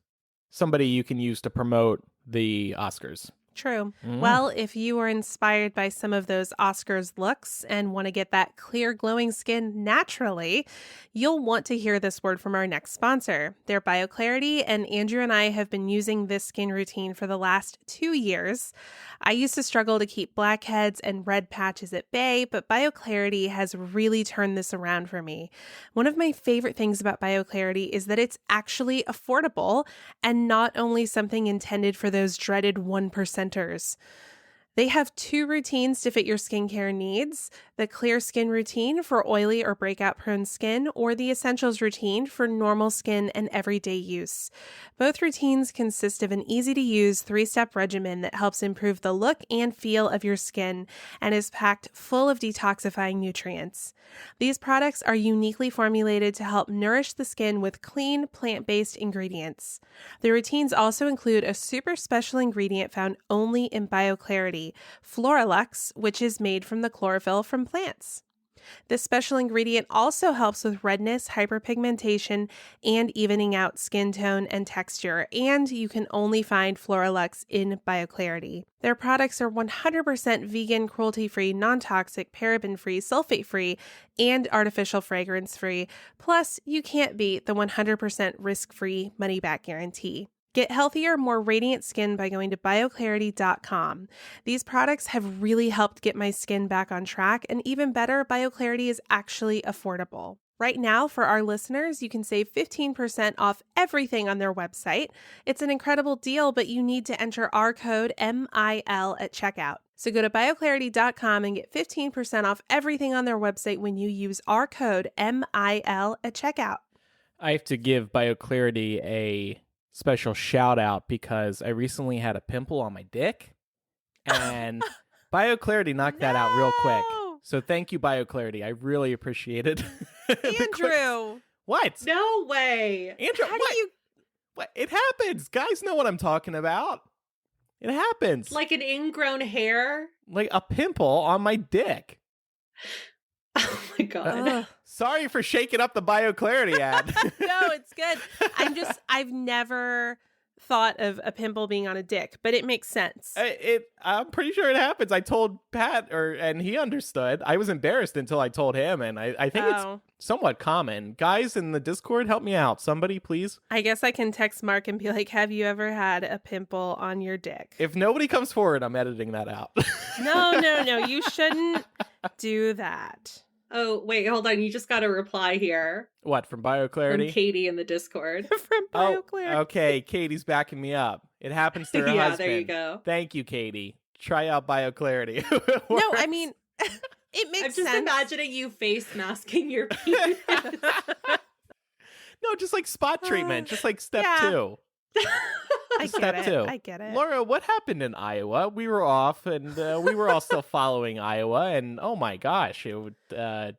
[SPEAKER 1] Somebody you can use to promote the Oscars,
[SPEAKER 2] True. Well, if you were inspired by some of those Oscars looks and want to get that clear, glowing skin naturally, you'll want to hear this word from our next sponsor. They're BioClarity, and Andrew and I have been using this skin routine for the last 2 years. I used to struggle to keep blackheads and red patches at bay, but BioClarity has really turned this around for me. One of my favorite things about BioClarity is that it's actually affordable and not only something intended for those dreaded 1%. They have 2 routines to fit your skincare needs: the clear skin routine for oily or breakout prone skin, or the essentials routine for normal skin and everyday use. Both routines consist of an easy to use 3-step regimen that helps improve the look and feel of your skin and is packed full of detoxifying nutrients. These products are uniquely formulated to help nourish the skin with clean, plant-based ingredients. The routines also include a super special ingredient found only in BioClarity, Floralux, which is made from the chlorophyll from plants. This special ingredient also helps with redness, hyperpigmentation, and evening out skin tone and texture, and you can only find Floralux in BioClarity. Their products are 100% vegan, cruelty-free, non-toxic, paraben-free, sulfate-free, and artificial fragrance-free. Plus, you can't beat the 100% risk-free money-back guarantee. Get healthier, more radiant skin by going to bioclarity.com. These products have really helped get my skin back on track, and even better, BioClarity is actually affordable. Right now, for our listeners, you can save 15% off everything on their website. It's an incredible deal, but you need to enter our code MIL at checkout. So go to bioclarity.com and get 15% off everything on their website when you use our code MIL at checkout.
[SPEAKER 1] I have to give BioClarity a special shout out because I recently had a pimple on my dick, and BioClarity knocked that out real quick. So thank you, BioClarity. I really appreciate it.
[SPEAKER 2] Andrew!
[SPEAKER 1] What?
[SPEAKER 3] No way.
[SPEAKER 1] Andrew,
[SPEAKER 2] How
[SPEAKER 1] what?
[SPEAKER 2] do you...
[SPEAKER 1] What? It happens. Guys know what I'm talking about. It happens.
[SPEAKER 3] Like an ingrown hair?
[SPEAKER 1] Like a pimple on my dick.
[SPEAKER 3] Oh my God.
[SPEAKER 1] Sorry for shaking up the BioClarity ad.
[SPEAKER 2] No, it's good. I've never thought of a pimple being on a dick, but it makes sense.
[SPEAKER 1] I'm pretty sure it happens. I told Pat, and he understood. I was embarrassed until I told him, and I think it's somewhat common. Guys in the Discord, help me out. Somebody, please.
[SPEAKER 2] I guess I can text Mark and be like, have you ever had a pimple on your dick?
[SPEAKER 1] If nobody comes forward, I'm editing that out.
[SPEAKER 2] No. You shouldn't do that.
[SPEAKER 3] Oh, wait, hold on. You just got a reply here.
[SPEAKER 1] What, from BioClarity?
[SPEAKER 3] From Katie in the Discord.
[SPEAKER 2] From BioClarity.
[SPEAKER 1] Oh, okay. Katie's backing me up. It happens to her husband.
[SPEAKER 3] Yeah, there you go.
[SPEAKER 1] Thank you, Katie. Try out BioClarity.
[SPEAKER 2] No, I mean, it makes sense.
[SPEAKER 3] I'm just imagining you face masking your penis.
[SPEAKER 1] No, just like spot treatment. Just like step 2.
[SPEAKER 2] I get it.
[SPEAKER 1] Laura, what happened in Iowa? We were off, and we were all still following Iowa, and oh my gosh, we didn't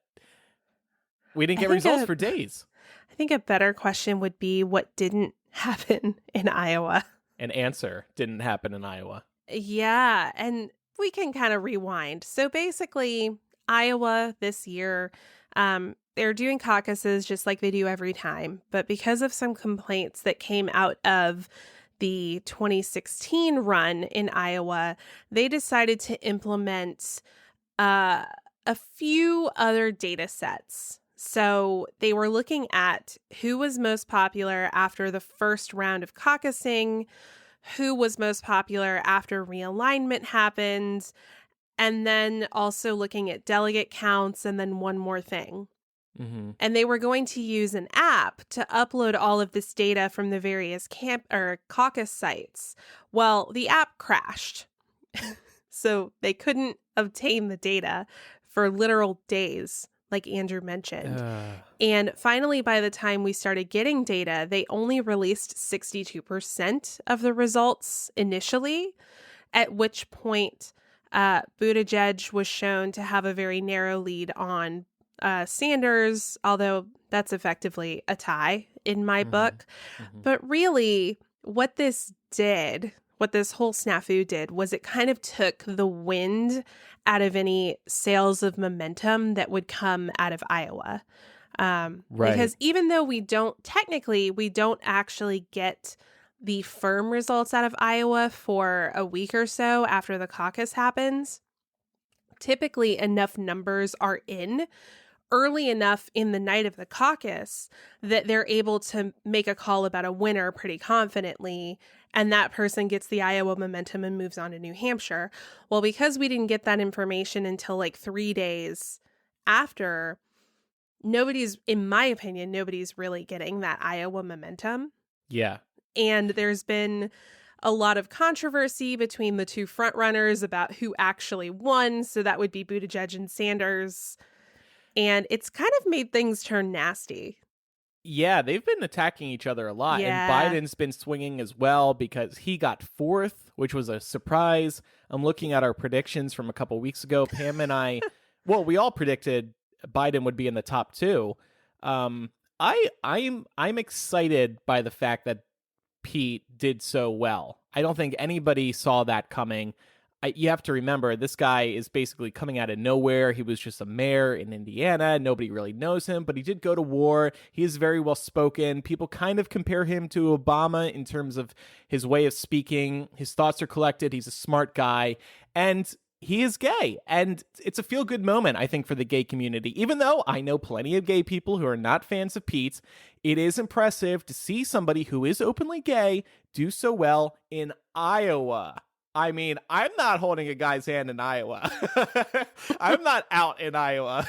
[SPEAKER 1] get results for days.
[SPEAKER 2] I think a better question would be, what didn't happen in Iowa?
[SPEAKER 1] An answer didn't happen in Iowa.
[SPEAKER 2] Yeah, and we can kind of rewind. So basically, Iowa this year, they're doing caucuses just like they do every time. But because of some complaints that came out of the 2016 run in Iowa, they decided to implement a few other data sets. So they were looking at who was most popular after the first round of caucusing, who was most popular after realignment happened, and then also looking at delegate counts, and then one more thing.
[SPEAKER 1] Mm-hmm.
[SPEAKER 2] And they were going to use an app to upload all of this data from the various caucus sites. Well, the app crashed. So they couldn't obtain the data for literal days, like Andrew mentioned. And finally, by the time we started getting data, they only released 62% of the results initially, at which point Buttigieg was shown to have a very narrow lead on Sanders, although that's effectively a tie in my book. Mm-hmm. But really, what this whole snafu did, was it kind of took the wind out of any sales of momentum that would come out of Iowa.
[SPEAKER 1] Right.
[SPEAKER 2] Because even though we don't actually get the firm results out of Iowa for a week or so after the caucus happens, typically enough numbers are in early enough in the night of the caucus that they're able to make a call about a winner pretty confidently, and that person gets the Iowa momentum and moves on to New Hampshire. Well, because we didn't get that information until like 3 days after, in my opinion, nobody's really getting that Iowa momentum.
[SPEAKER 1] Yeah.
[SPEAKER 2] And there's been a lot of controversy between the two frontrunners about who actually won. So that would be Buttigieg and Sanders. And it's kind of made things turn nasty.
[SPEAKER 1] Yeah, they've been attacking each other a lot.
[SPEAKER 2] Yeah.
[SPEAKER 1] And Biden's been swinging as well because he got 4th, which was a surprise. I'm looking at our predictions from a couple weeks ago. Pam and I, well, we all predicted Biden would be in the top 2. I'm excited by the fact that Pete did so well. I don't think anybody saw that coming. You have to remember, this guy is basically coming out of nowhere. He was just a mayor in Indiana. Nobody really knows him, but he did go to war. He is very well spoken. People kind of compare him to Obama in terms of his way of speaking. His thoughts are collected. He's a smart guy. And he is gay. And it's a feel-good moment, I think, for the gay community. Even though I know plenty of gay people who are not fans of Pete, it is impressive to see somebody who is openly gay do so well in Iowa. I mean, I'm not holding a guy's hand in Iowa. I'm not out in Iowa.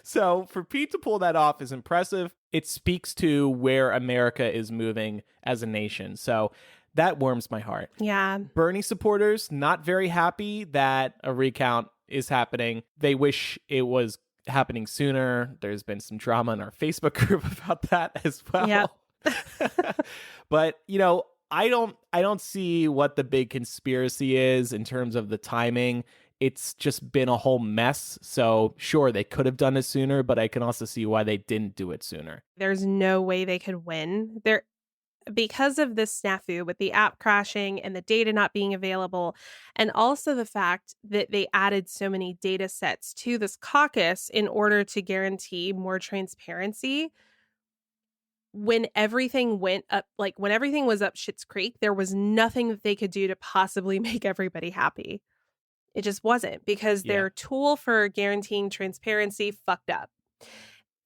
[SPEAKER 1] So for Pete to pull that off is impressive. It speaks to where America is moving as a nation. So that warms my heart.
[SPEAKER 2] Yeah.
[SPEAKER 1] Bernie supporters, not very happy that a recount is happening. They wish it was happening sooner. There's been some drama in our Facebook group about that as well.
[SPEAKER 2] Yep.
[SPEAKER 1] But, you know, I don't see what the big conspiracy is in terms of the timing. It's just been a whole mess. So sure, they could have done it sooner, but I can also see why they didn't do it sooner.
[SPEAKER 2] There's no way they could win. Because of this snafu with the app crashing and the data not being available, and also the fact that they added so many data sets to this caucus in order to guarantee more transparency. When everything went up, like when everything was up Schitt's Creek, there was nothing that they could do to possibly make everybody happy. It just wasn't, because their tool for guaranteeing transparency fucked up.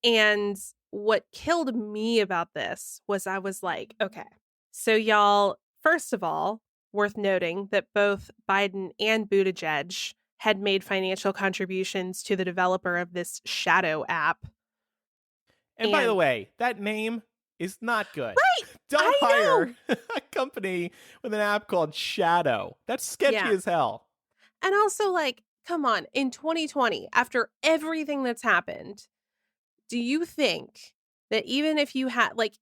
[SPEAKER 2] And what killed me about this was I was like, okay, so y'all, first of all, worth noting that both Biden and Buttigieg had made financial contributions to the developer of this shadow app.
[SPEAKER 1] And by the way, that name is not good.
[SPEAKER 2] Right.
[SPEAKER 1] Don't hire a company with an app called Shadow. That's sketchy as hell.
[SPEAKER 2] And also, like, come on, in 2020, after everything that's happened, do you think that even if you had, like,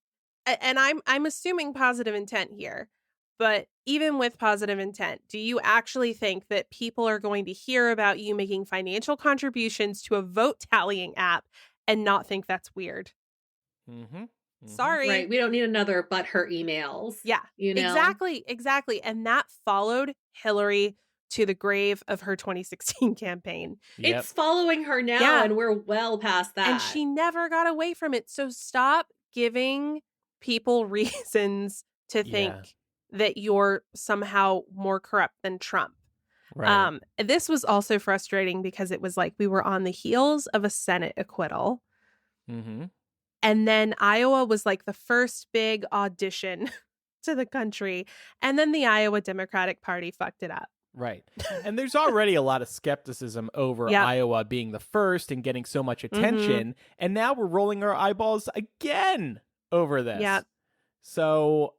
[SPEAKER 2] and I'm assuming positive intent here, but even with positive intent, do you actually think that people are going to hear about you making financial contributions to a vote tallying app and not think that's weird?
[SPEAKER 1] Mm-hmm.
[SPEAKER 2] Sorry.
[SPEAKER 3] Right. We don't need another butthurt emails.
[SPEAKER 2] Yeah,
[SPEAKER 3] you know?
[SPEAKER 2] Exactly. And that followed Hillary to the grave of her 2016 campaign.
[SPEAKER 1] Yep.
[SPEAKER 3] It's following her now, and we're well past that.
[SPEAKER 2] And she never got away from it. So stop giving people reasons to think that you're somehow more corrupt than Trump.
[SPEAKER 1] Right.
[SPEAKER 2] This was also frustrating because it was like we were on the heels of a Senate acquittal.
[SPEAKER 1] Mm-hmm.
[SPEAKER 2] And then Iowa was like the first big audition to the country. And then the Iowa Democratic Party fucked it up.
[SPEAKER 1] Right. And there's already a lot of skepticism over Iowa being the first and getting so much attention. And now we're rolling our eyeballs again over this.
[SPEAKER 2] Yeah.
[SPEAKER 1] So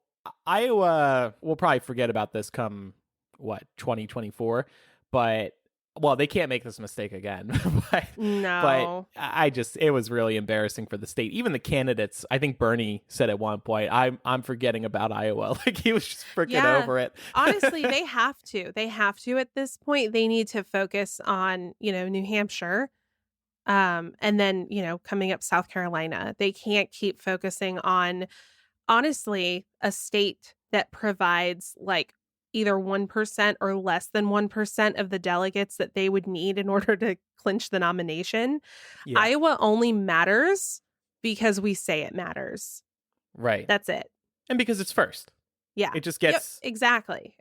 [SPEAKER 1] Iowa, we'll probably forget about this come, 2024. But, well, they can't make this mistake again.
[SPEAKER 2] No.
[SPEAKER 1] But it was really embarrassing for the state. Even the candidates, I think Bernie said at one point, I'm forgetting about Iowa. Like, he was just freaking over it.
[SPEAKER 2] Honestly, they have to. They have to at this point. They need to focus on, New Hampshire. And then, coming up South Carolina. They can't keep focusing on, honestly, a state that provides like either 1% or less than 1% of the delegates that they would need in order to clinch the nomination. Yeah. Iowa only matters because we say it matters.
[SPEAKER 1] Right.
[SPEAKER 2] That's it.
[SPEAKER 1] And because it's first.
[SPEAKER 2] Yeah.
[SPEAKER 1] It just gets...
[SPEAKER 2] Yep,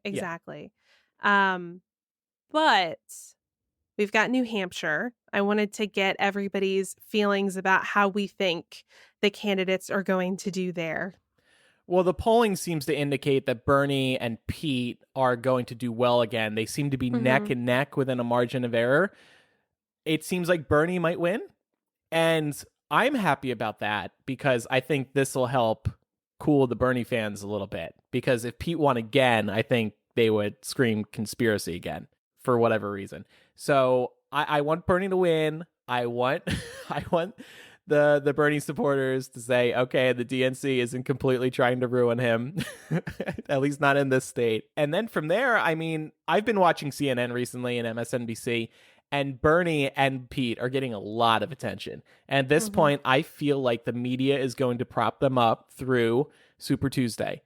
[SPEAKER 2] exactly. But we've got New Hampshire. I wanted to get everybody's feelings about how we think the candidates are going to do there.
[SPEAKER 1] Well, the polling seems to indicate that Bernie and Pete are going to do well again. They seem to be neck and neck within a margin of error. It seems like Bernie might win. And I'm happy about that because I think this will help cool the Bernie fans a little bit. Because if Pete won again, I think they would scream conspiracy again for whatever reason. So I want Bernie to win. I want the Bernie supporters to say, okay, the DNC isn't completely trying to ruin him, at least not in this state. And then from there, I mean, I've been watching CNN recently and MSNBC, and Bernie and Pete are getting a lot of attention. And at this point, I feel like the media is going to prop them up through Super Tuesday.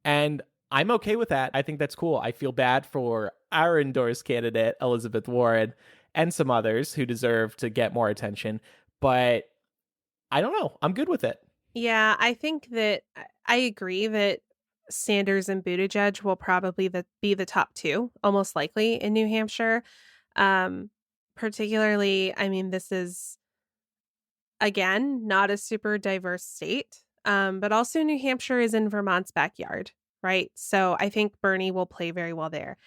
[SPEAKER 1] And I'm okay with that. I think that's cool. I feel bad for our endorsed candidate, Elizabeth Warren, and some others who deserve to get more attention. But I don't know. I'm good with it.
[SPEAKER 2] Yeah, I think that I agree that Sanders and Buttigieg will probably be the top two, almost likely, in New Hampshire. Particularly, I mean, this is, again, not a super diverse state, but also New Hampshire is in Vermont's backyard, right? So I think Bernie will play very well there.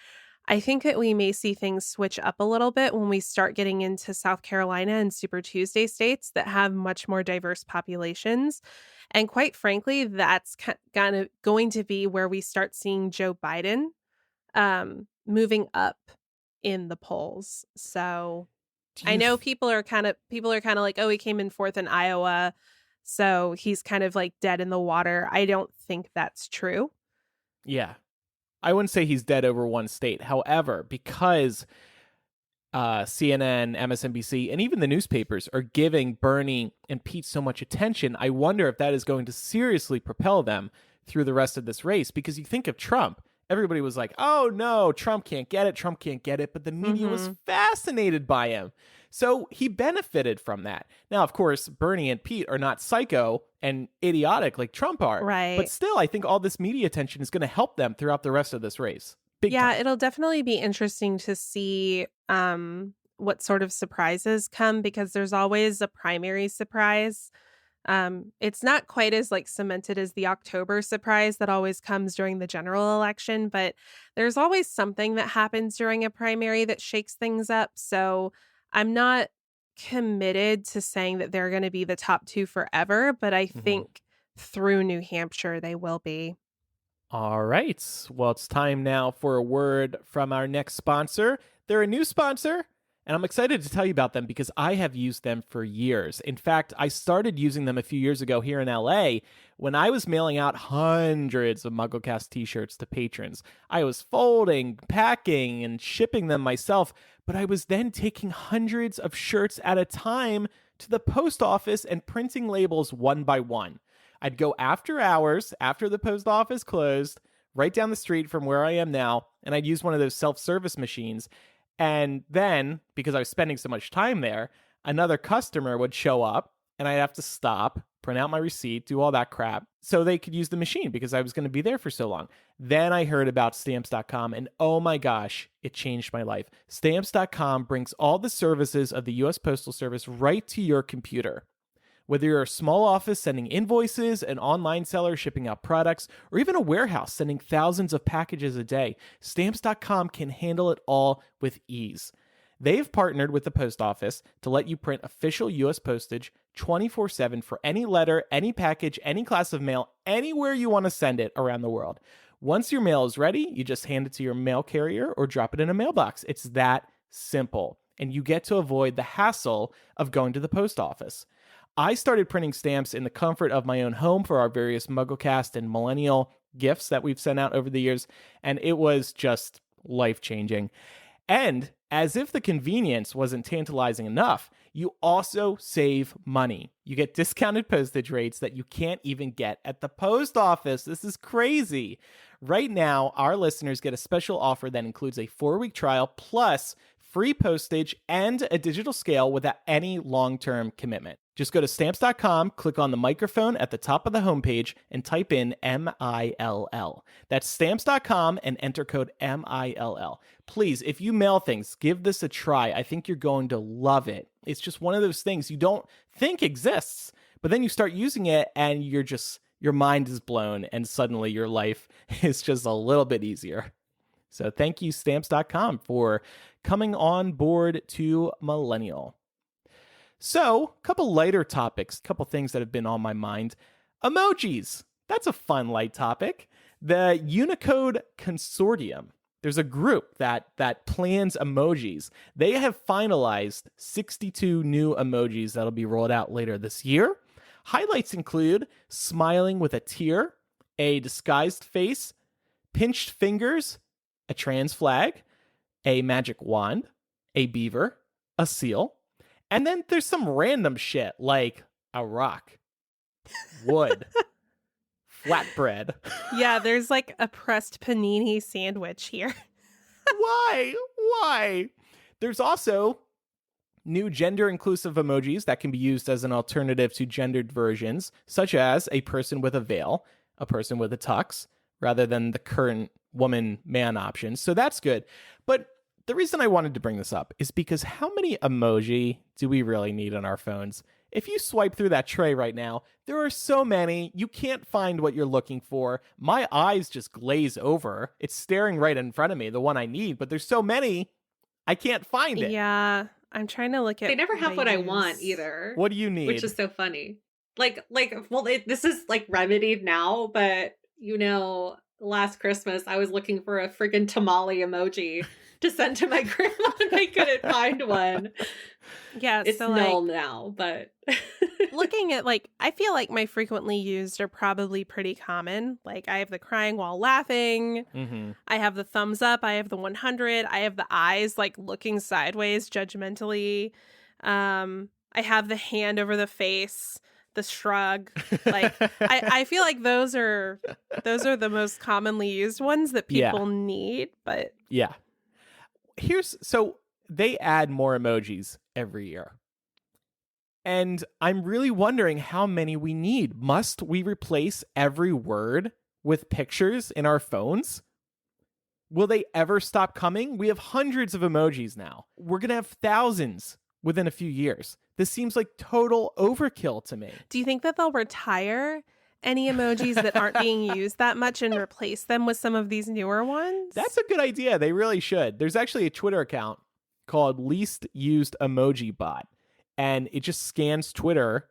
[SPEAKER 2] I think that we may see things switch up a little bit when we start getting into South Carolina and Super Tuesday states that have much more diverse populations. And quite frankly, that's going to be where we start seeing Joe Biden moving up in the polls. So I know people are kind of like, oh, he came in fourth in Iowa, so he's kind of like dead in the water. I don't think that's true.
[SPEAKER 1] Yeah. I wouldn't say he's dead over one state. However, because CNN, MSNBC, and even the newspapers are giving Bernie and Pete so much attention, I wonder if that is going to seriously propel them through the rest of this race. Because you think of Trump, everybody was like, oh no, Trump can't get it. But the media was fascinated by him. So he benefited from that. Now, of course, Bernie and Pete are not psycho and idiotic like Trump are.
[SPEAKER 2] Right.
[SPEAKER 1] But still, I think all this media attention is going to help them throughout the rest of this race. Big time.
[SPEAKER 2] It'll definitely be interesting to see what sort of surprises come, because there's always a primary surprise. It's not quite as like cemented as the October surprise that always comes during the general election, but there's always something that happens during a primary that shakes things up. So I'm not committed to saying that they're going to be the top two forever, but I think through New Hampshire they will be.
[SPEAKER 1] All right. Well, it's time now for a word from our next sponsor. They're a new sponsor, and I'm excited to tell you about them because I have used them for years. In fact, I started using them a few years ago here in LA when I was mailing out hundreds of MuggleCast t-shirts to patrons. I was folding, packing, and shipping them myself, but I was then taking hundreds of shirts at a time to the post office and printing labels one by one. I'd go after hours, after the post office closed, right down the street from where I am now, and I'd use one of those self-service machines. And then, because I was spending so much time there, another customer would show up, and I'd have to stop, print out my receipt, do all that crap, so they could use the machine because I was going to be there for so long. Then I heard about Stamps.com, and oh my gosh, it changed my life. Stamps.com brings all the services of the U.S. Postal Service right to your computer. Whether you're a small office sending invoices, an online seller shipping out products, or even a warehouse sending thousands of packages a day, Stamps.com can handle it all with ease. They've partnered with the post office to let you print official U.S. postage 24/7 for any letter, any package, any class of mail, anywhere you want to send it around the world. Once your mail is ready, you just hand it to your mail carrier or drop it in a mailbox. It's that simple, and you get to avoid the hassle of going to the post office. I started printing stamps in the comfort of my own home for our various MuggleCast and Millennial gifts that we've sent out over the years, and it was just life-changing. And as if the convenience wasn't tantalizing enough, you also save money. You get discounted postage rates that you can't even get at the post office. This is crazy. Right now, our listeners get a special offer that includes a 4-week trial plus free postage and a digital scale without any long-term commitment. Just go to Stamps.com, click on the microphone at the top of the homepage, and type in MILL. That's Stamps.com and enter code MILL. Please, if you mail things, give this a try. I think you're going to love it. It's just one of those things you don't think exists, but then you start using it and your mind is blown, and suddenly your life is just a little bit easier. So thank you, Stamps.com, for coming on board to Millennial. So, a couple lighter topics, a couple things that have been on my mind. Emojis. That's a fun, light topic. The Unicode Consortium. There's a group that plans emojis. They have finalized 62 new emojis that'll be rolled out later this year. Highlights include smiling with a tear, a disguised face, pinched fingers, a trans flag, a magic wand, a beaver, a seal, and then there's some random shit like a rock, wood, flatbread.
[SPEAKER 2] Yeah, there's like a pressed panini sandwich here.
[SPEAKER 1] Why? There's also new gender-inclusive emojis that can be used as an alternative to gendered versions, such as a person with a veil, a person with a tux, rather than the current woman-man option. So that's good. But the reason I wanted to bring this up is because how many emoji do we really need on our phones? If you swipe through that tray right now, there are so many, you can't find what you're looking for. My eyes just glaze over. It's staring right in front of me, the one I need, but there's so many, I can't find it.
[SPEAKER 2] Yeah, I'm trying to look at.
[SPEAKER 3] They never have what I want either.
[SPEAKER 1] What do you need?
[SPEAKER 3] Which is so funny. This is like remedied now, but last Christmas I was looking for a friggin' tamale emoji to send to my grandma and I couldn't find one.
[SPEAKER 2] Yeah,
[SPEAKER 3] it's
[SPEAKER 2] so
[SPEAKER 3] null now, but
[SPEAKER 2] looking at I feel like my frequently used are probably pretty common. Like I have the crying while laughing.
[SPEAKER 1] Mm-hmm.
[SPEAKER 2] I have the thumbs up. I have the 100. I have the eyes looking sideways judgmentally. I have the hand over the face, the shrug. I feel like those are the most commonly used ones that people need. But
[SPEAKER 1] yeah, so they add more emojis every year. And I'm really wondering how many we need. Must we replace every word with pictures in our phones? Will they ever stop coming? We have hundreds of emojis now. We're going to have thousands within a few years. This seems like total overkill to me.
[SPEAKER 2] Do you think that they'll retire any emojis that aren't being used that much and replace them with some of these newer ones?
[SPEAKER 1] That's a good idea. They really should. There's actually a Twitter account called Least Used Emoji Bot, and it just scans Twitter,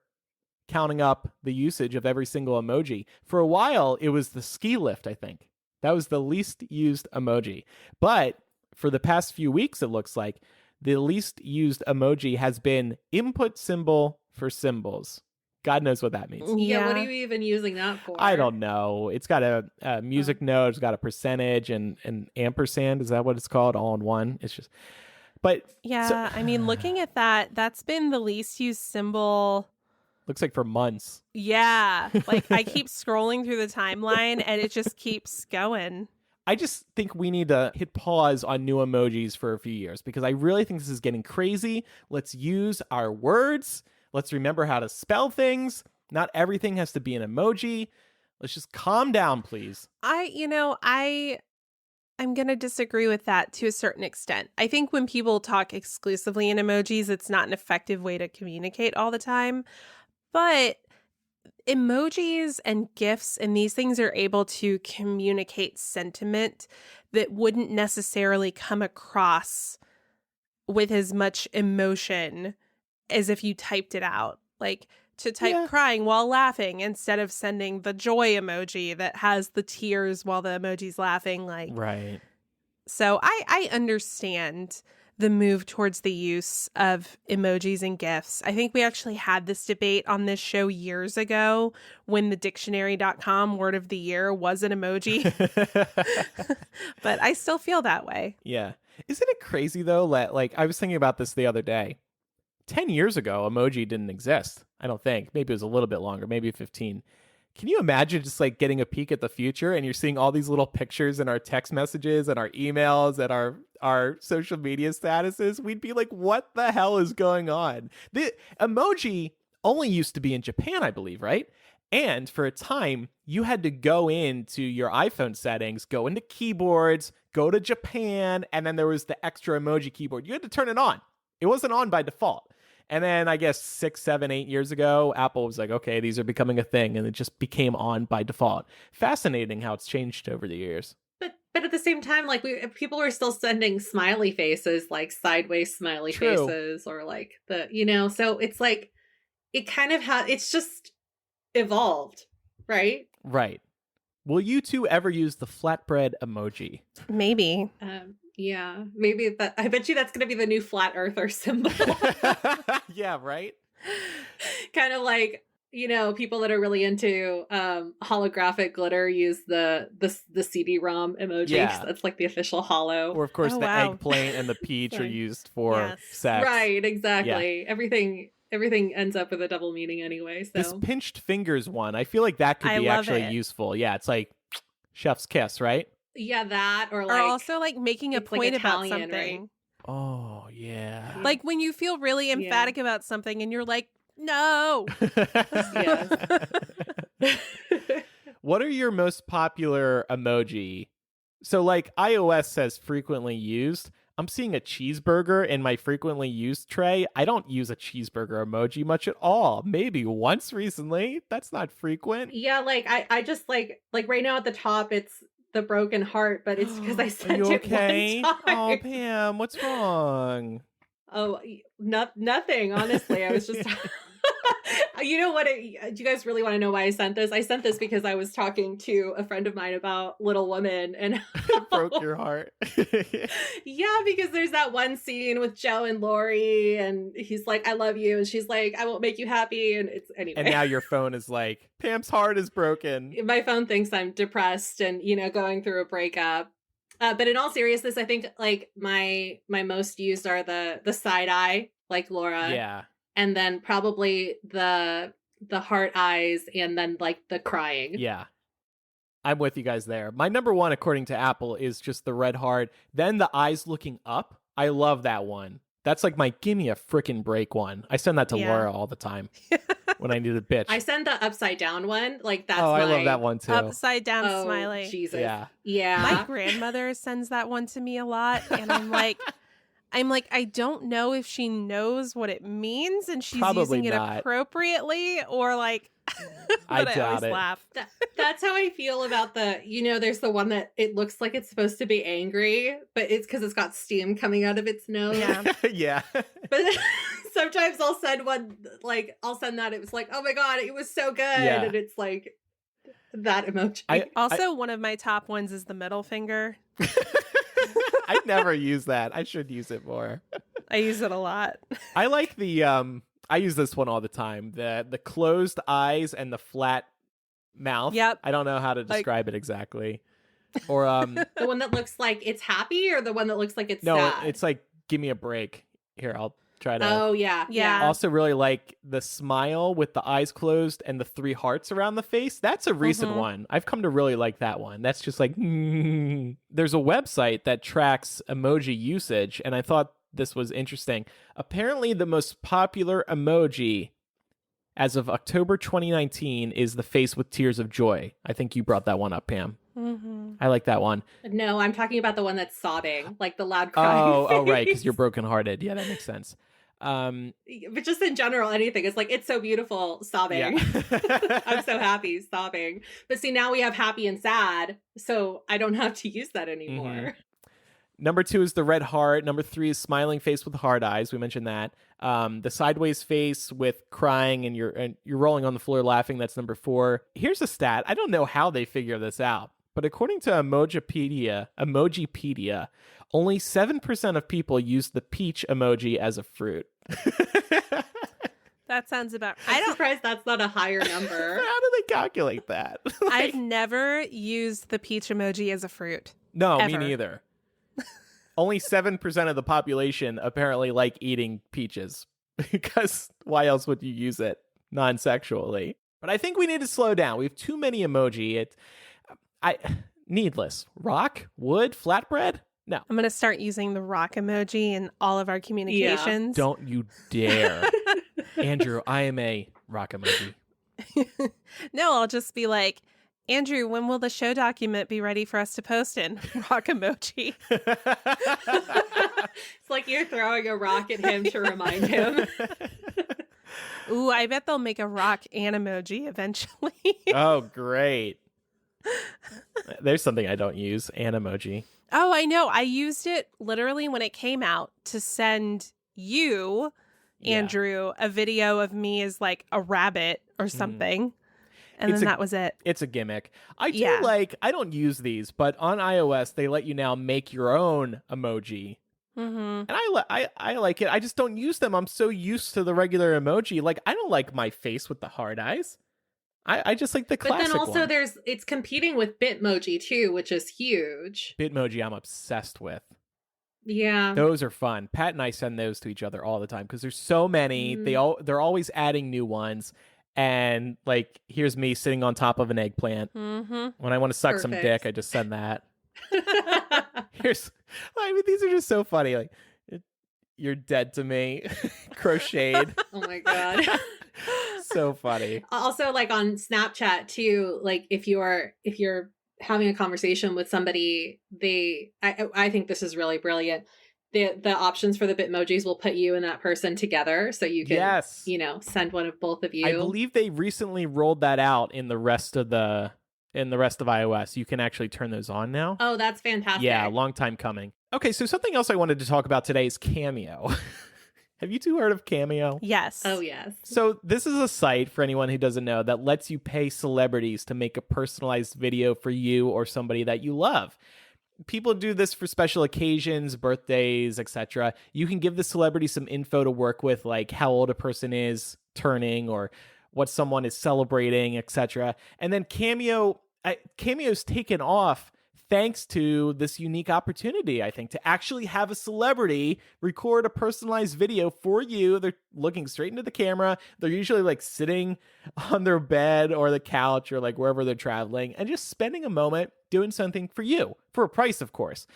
[SPEAKER 1] counting up the usage of every single emoji. For a while, it was the ski lift, I think. That was the least used emoji. But for the past few weeks, it looks like the least used emoji has been input symbol for symbols. God knows what that means.
[SPEAKER 3] Yeah, what are you even using that for?
[SPEAKER 1] I don't know. It's got a music note, it's got a percentage and an ampersand. Is that what it's called? All in one. It's just, but
[SPEAKER 2] yeah, I mean, looking at that's been the least used symbol.
[SPEAKER 1] Looks like for months.
[SPEAKER 2] Yeah, I keep scrolling through the timeline and it just keeps going.
[SPEAKER 1] I just think we need to hit pause on new emojis for a few years because I really think this is getting crazy. Let's use our words. Let's remember how to spell things. Not everything has to be an emoji. Let's just calm down, please.
[SPEAKER 2] I'm going to disagree with that to a certain extent. I think when people talk exclusively in emojis, it's not an effective way to communicate all the time. But emojis and GIFs and these things are able to communicate sentiment that wouldn't necessarily come across with as much emotion as if you typed it out. To type crying while laughing instead of sending the joy emoji that has the tears while the emoji's laughing.
[SPEAKER 1] Right.
[SPEAKER 2] So I understand the move towards the use of emojis and GIFs. I think we actually had this debate on this show years ago when the dictionary.com word of the year was an emoji. But I still feel that way.
[SPEAKER 1] Yeah. Isn't it crazy, though? I was thinking about this the other day. 10 years ago, emoji didn't exist. I don't think. Maybe it was a little bit longer, maybe 15. Can you imagine just getting a peek at the future and you're seeing all these little pictures in our text messages and our emails and our social media statuses? We'd be like, what the hell is going on? The emoji, only used to be in Japan, I believe, right? And for a time, you had to go into your iPhone settings, go into keyboards, go to Japan, and then there was the extra emoji keyboard. You had to turn it on. It wasn't on by default. And then I guess 6, 7, 8 years ago, Apple was like, okay, these are becoming a thing, and it just became on by default. Fascinating how it's changed over the years.
[SPEAKER 3] But at the same time, like people are still sending smiley faces, like sideways smiley faces, or like so it's like it kind of it's just evolved, right?
[SPEAKER 1] Right. Will you two ever use the flatbread emoji?
[SPEAKER 2] Maybe.
[SPEAKER 3] Yeah, maybe that. I bet you that's going to be the new flat earther symbol.
[SPEAKER 1] Yeah, right?
[SPEAKER 3] Kind of like, people that are really into holographic glitter use the CD-ROM emoji. Yeah. That's like the official holo.
[SPEAKER 1] Or of course eggplant and the peach are used for sex.
[SPEAKER 3] Right, exactly. Yeah. Everything ends up with a double meaning anyway. So
[SPEAKER 1] this pinched fingers one, I feel like that could be actually useful. Yeah, it's like chef's kiss, right?
[SPEAKER 3] Yeah, that or
[SPEAKER 2] also like making a point about something.
[SPEAKER 3] Right?
[SPEAKER 1] Oh, yeah.
[SPEAKER 2] Like when you feel really emphatic about something and you're like, no.
[SPEAKER 1] What are your most popular emoji? So like iOS says frequently used. I'm seeing a cheeseburger in my frequently used tray. I don't use a cheeseburger emoji much at all. Maybe once recently. That's not frequent.
[SPEAKER 3] Yeah, like I just like right now at the top it's the broken heart, but it's because I sent it one time.
[SPEAKER 1] Oh, Pam, what's wrong?
[SPEAKER 3] Oh, nothing. Honestly, I was just. You know what? Do you guys really want to know why I sent this? I sent this because I was talking to a friend of mine about Little Women, and
[SPEAKER 1] it broke your heart.
[SPEAKER 3] Yeah, because there's that one scene with Joe and Lori, and he's like, "I love you," and she's like, "I won't make you happy," and it's anyway.
[SPEAKER 1] And now your phone is like, Pam's heart is broken.
[SPEAKER 3] My phone thinks I'm depressed and going through a breakup. But in all seriousness, I think like my most used are the side eye, like Laura.
[SPEAKER 1] Yeah.
[SPEAKER 3] And then probably the heart eyes, and then like the crying.
[SPEAKER 1] Yeah. I'm with you guys there. My number one, according to Apple, is just the red heart. Then the eyes looking up. I love that one. That's like my give me a frickin' break one. I send that to Laura all the time when I need a bitch.
[SPEAKER 3] I send the upside down one. Like that's
[SPEAKER 1] I love that one too.
[SPEAKER 2] Upside down smiley.
[SPEAKER 3] Jesus.
[SPEAKER 1] Yeah.
[SPEAKER 2] My grandmother sends that one to me a lot, and I'm like, I don't know if she knows what it means and she's
[SPEAKER 1] Probably
[SPEAKER 2] using it
[SPEAKER 1] not.
[SPEAKER 2] appropriately or like, but I always laugh.
[SPEAKER 3] That's how I feel about there's the one that it looks like it's supposed to be angry, but it's because it's got steam coming out of its nose.
[SPEAKER 2] Yeah.
[SPEAKER 1] Yeah.
[SPEAKER 3] But sometimes I'll send one, like, I'll send that. It was like, oh my God, it was so good.
[SPEAKER 1] Yeah.
[SPEAKER 3] And it's like that emoji.
[SPEAKER 2] One of my top ones is the middle finger.
[SPEAKER 1] I never use that. I should use it more.
[SPEAKER 2] I use it a lot.
[SPEAKER 1] I like the I use this one all the time. The closed eyes and the flat mouth.
[SPEAKER 2] Yep.
[SPEAKER 1] I don't know how to describe it exactly. Or
[SPEAKER 3] the one that looks like it's happy, or the one that looks like it's
[SPEAKER 1] no,
[SPEAKER 3] sad?
[SPEAKER 1] it's like give me a break. Here, I'll try to.
[SPEAKER 3] Oh yeah.
[SPEAKER 2] Yeah.
[SPEAKER 1] Also really like the smile with the eyes closed and the 3 hearts around the face. That's a recent one. I've come to really like that one. That's just like There's a website that tracks emoji usage, and I thought this was interesting. Apparently the most popular emoji as of October 2019 is the face with tears of joy. I think you brought that one up, Pam.
[SPEAKER 2] Mm-hmm.
[SPEAKER 1] I like that one.
[SPEAKER 3] No, I'm talking about the one that's sobbing, like the loud crying.
[SPEAKER 1] Oh, right, because you're brokenhearted. Yeah, that makes sense.
[SPEAKER 3] But just in general, anything. It's like, it's so beautiful, sobbing. Yeah. I'm so happy, sobbing. But see, now we have happy and sad, so I don't have to use that anymore.
[SPEAKER 1] Mm-hmm. Number 2 is the red heart. Number 3 is smiling face with hard eyes. We mentioned that. The sideways face with crying and you're rolling on the floor laughing. That's number 4. Here's a stat. I don't know how they figure this out, but according to Emojipedia, only 7% of people use the peach emoji as a fruit.
[SPEAKER 2] That sounds about
[SPEAKER 3] right. I'm surprised that's not a higher number.
[SPEAKER 1] How do they calculate that?
[SPEAKER 2] I've never used the peach emoji as a fruit.
[SPEAKER 1] No,
[SPEAKER 2] ever.
[SPEAKER 1] Me neither. Only 7% of the population apparently like eating peaches, because why else would you use it non-sexually? But I think we need to slow down. We have too many emoji. Needless. Rock? Wood? Flatbread? No.
[SPEAKER 2] I'm going to start using the rock emoji in all of our communications.
[SPEAKER 1] Don't you dare. Andrew, I am a rock emoji.
[SPEAKER 2] No, I'll just be like, Andrew, when will the show document be ready for us to post in? Rock emoji.
[SPEAKER 3] It's like you're throwing a rock at him to remind him.
[SPEAKER 2] Ooh, I bet they'll make a rock and emoji eventually.
[SPEAKER 1] Oh, great. There's something I don't use, an emoji.
[SPEAKER 2] Oh, I know. I used it literally when it came out to send you, Andrew, a video of me as like a rabbit or something. And then that was it.
[SPEAKER 1] It's a gimmick. I don't use these, but on iOS, they let you now make your own emoji. And I like it. I just don't use them. I'm so used to the regular emoji. Like, I don't like my face with the hard eyes. I just like the classic
[SPEAKER 3] one. But then also
[SPEAKER 1] one.
[SPEAKER 3] it's competing with Bitmoji too, which is huge.
[SPEAKER 1] Bitmoji I'm obsessed with.
[SPEAKER 3] Yeah.
[SPEAKER 1] Those are fun. Pat and I send those to each other all the time because there's so many. They're always adding new ones. And like, here's me sitting on top of an eggplant. When I want to suck some dick, I just send that. These are just so funny. Like, you're dead to me. Crocheted.
[SPEAKER 3] Oh my God.
[SPEAKER 1] So funny.
[SPEAKER 3] Also, like on Snapchat too, like if you're having a conversation with somebody, I think this is really brilliant. The options for the Bitmojis will put you and that person together, so you can send one of both of you.
[SPEAKER 1] I believe they recently rolled that out in the rest of iOS. You can actually turn those on now.
[SPEAKER 3] Oh, that's fantastic.
[SPEAKER 1] Yeah, long time coming. Okay, so something else I wanted to talk about today is Cameo. Have you two heard of Cameo?
[SPEAKER 2] Yes.
[SPEAKER 3] Oh, yes.
[SPEAKER 1] So this is a site, for anyone who doesn't know, that lets you pay celebrities to make a personalized video for you or somebody that you love. People do this for special occasions, birthdays, etc. You can give the celebrity some info to work with, like how old a person is turning or what someone is celebrating, etc. And then Cameo's taken off thanks to this unique opportunity, I think, to actually have a celebrity record a personalized video for you. They're looking straight into the camera. They're usually like sitting on their bed or the couch or like wherever they're traveling and just spending a moment doing something for you, for a price, of course.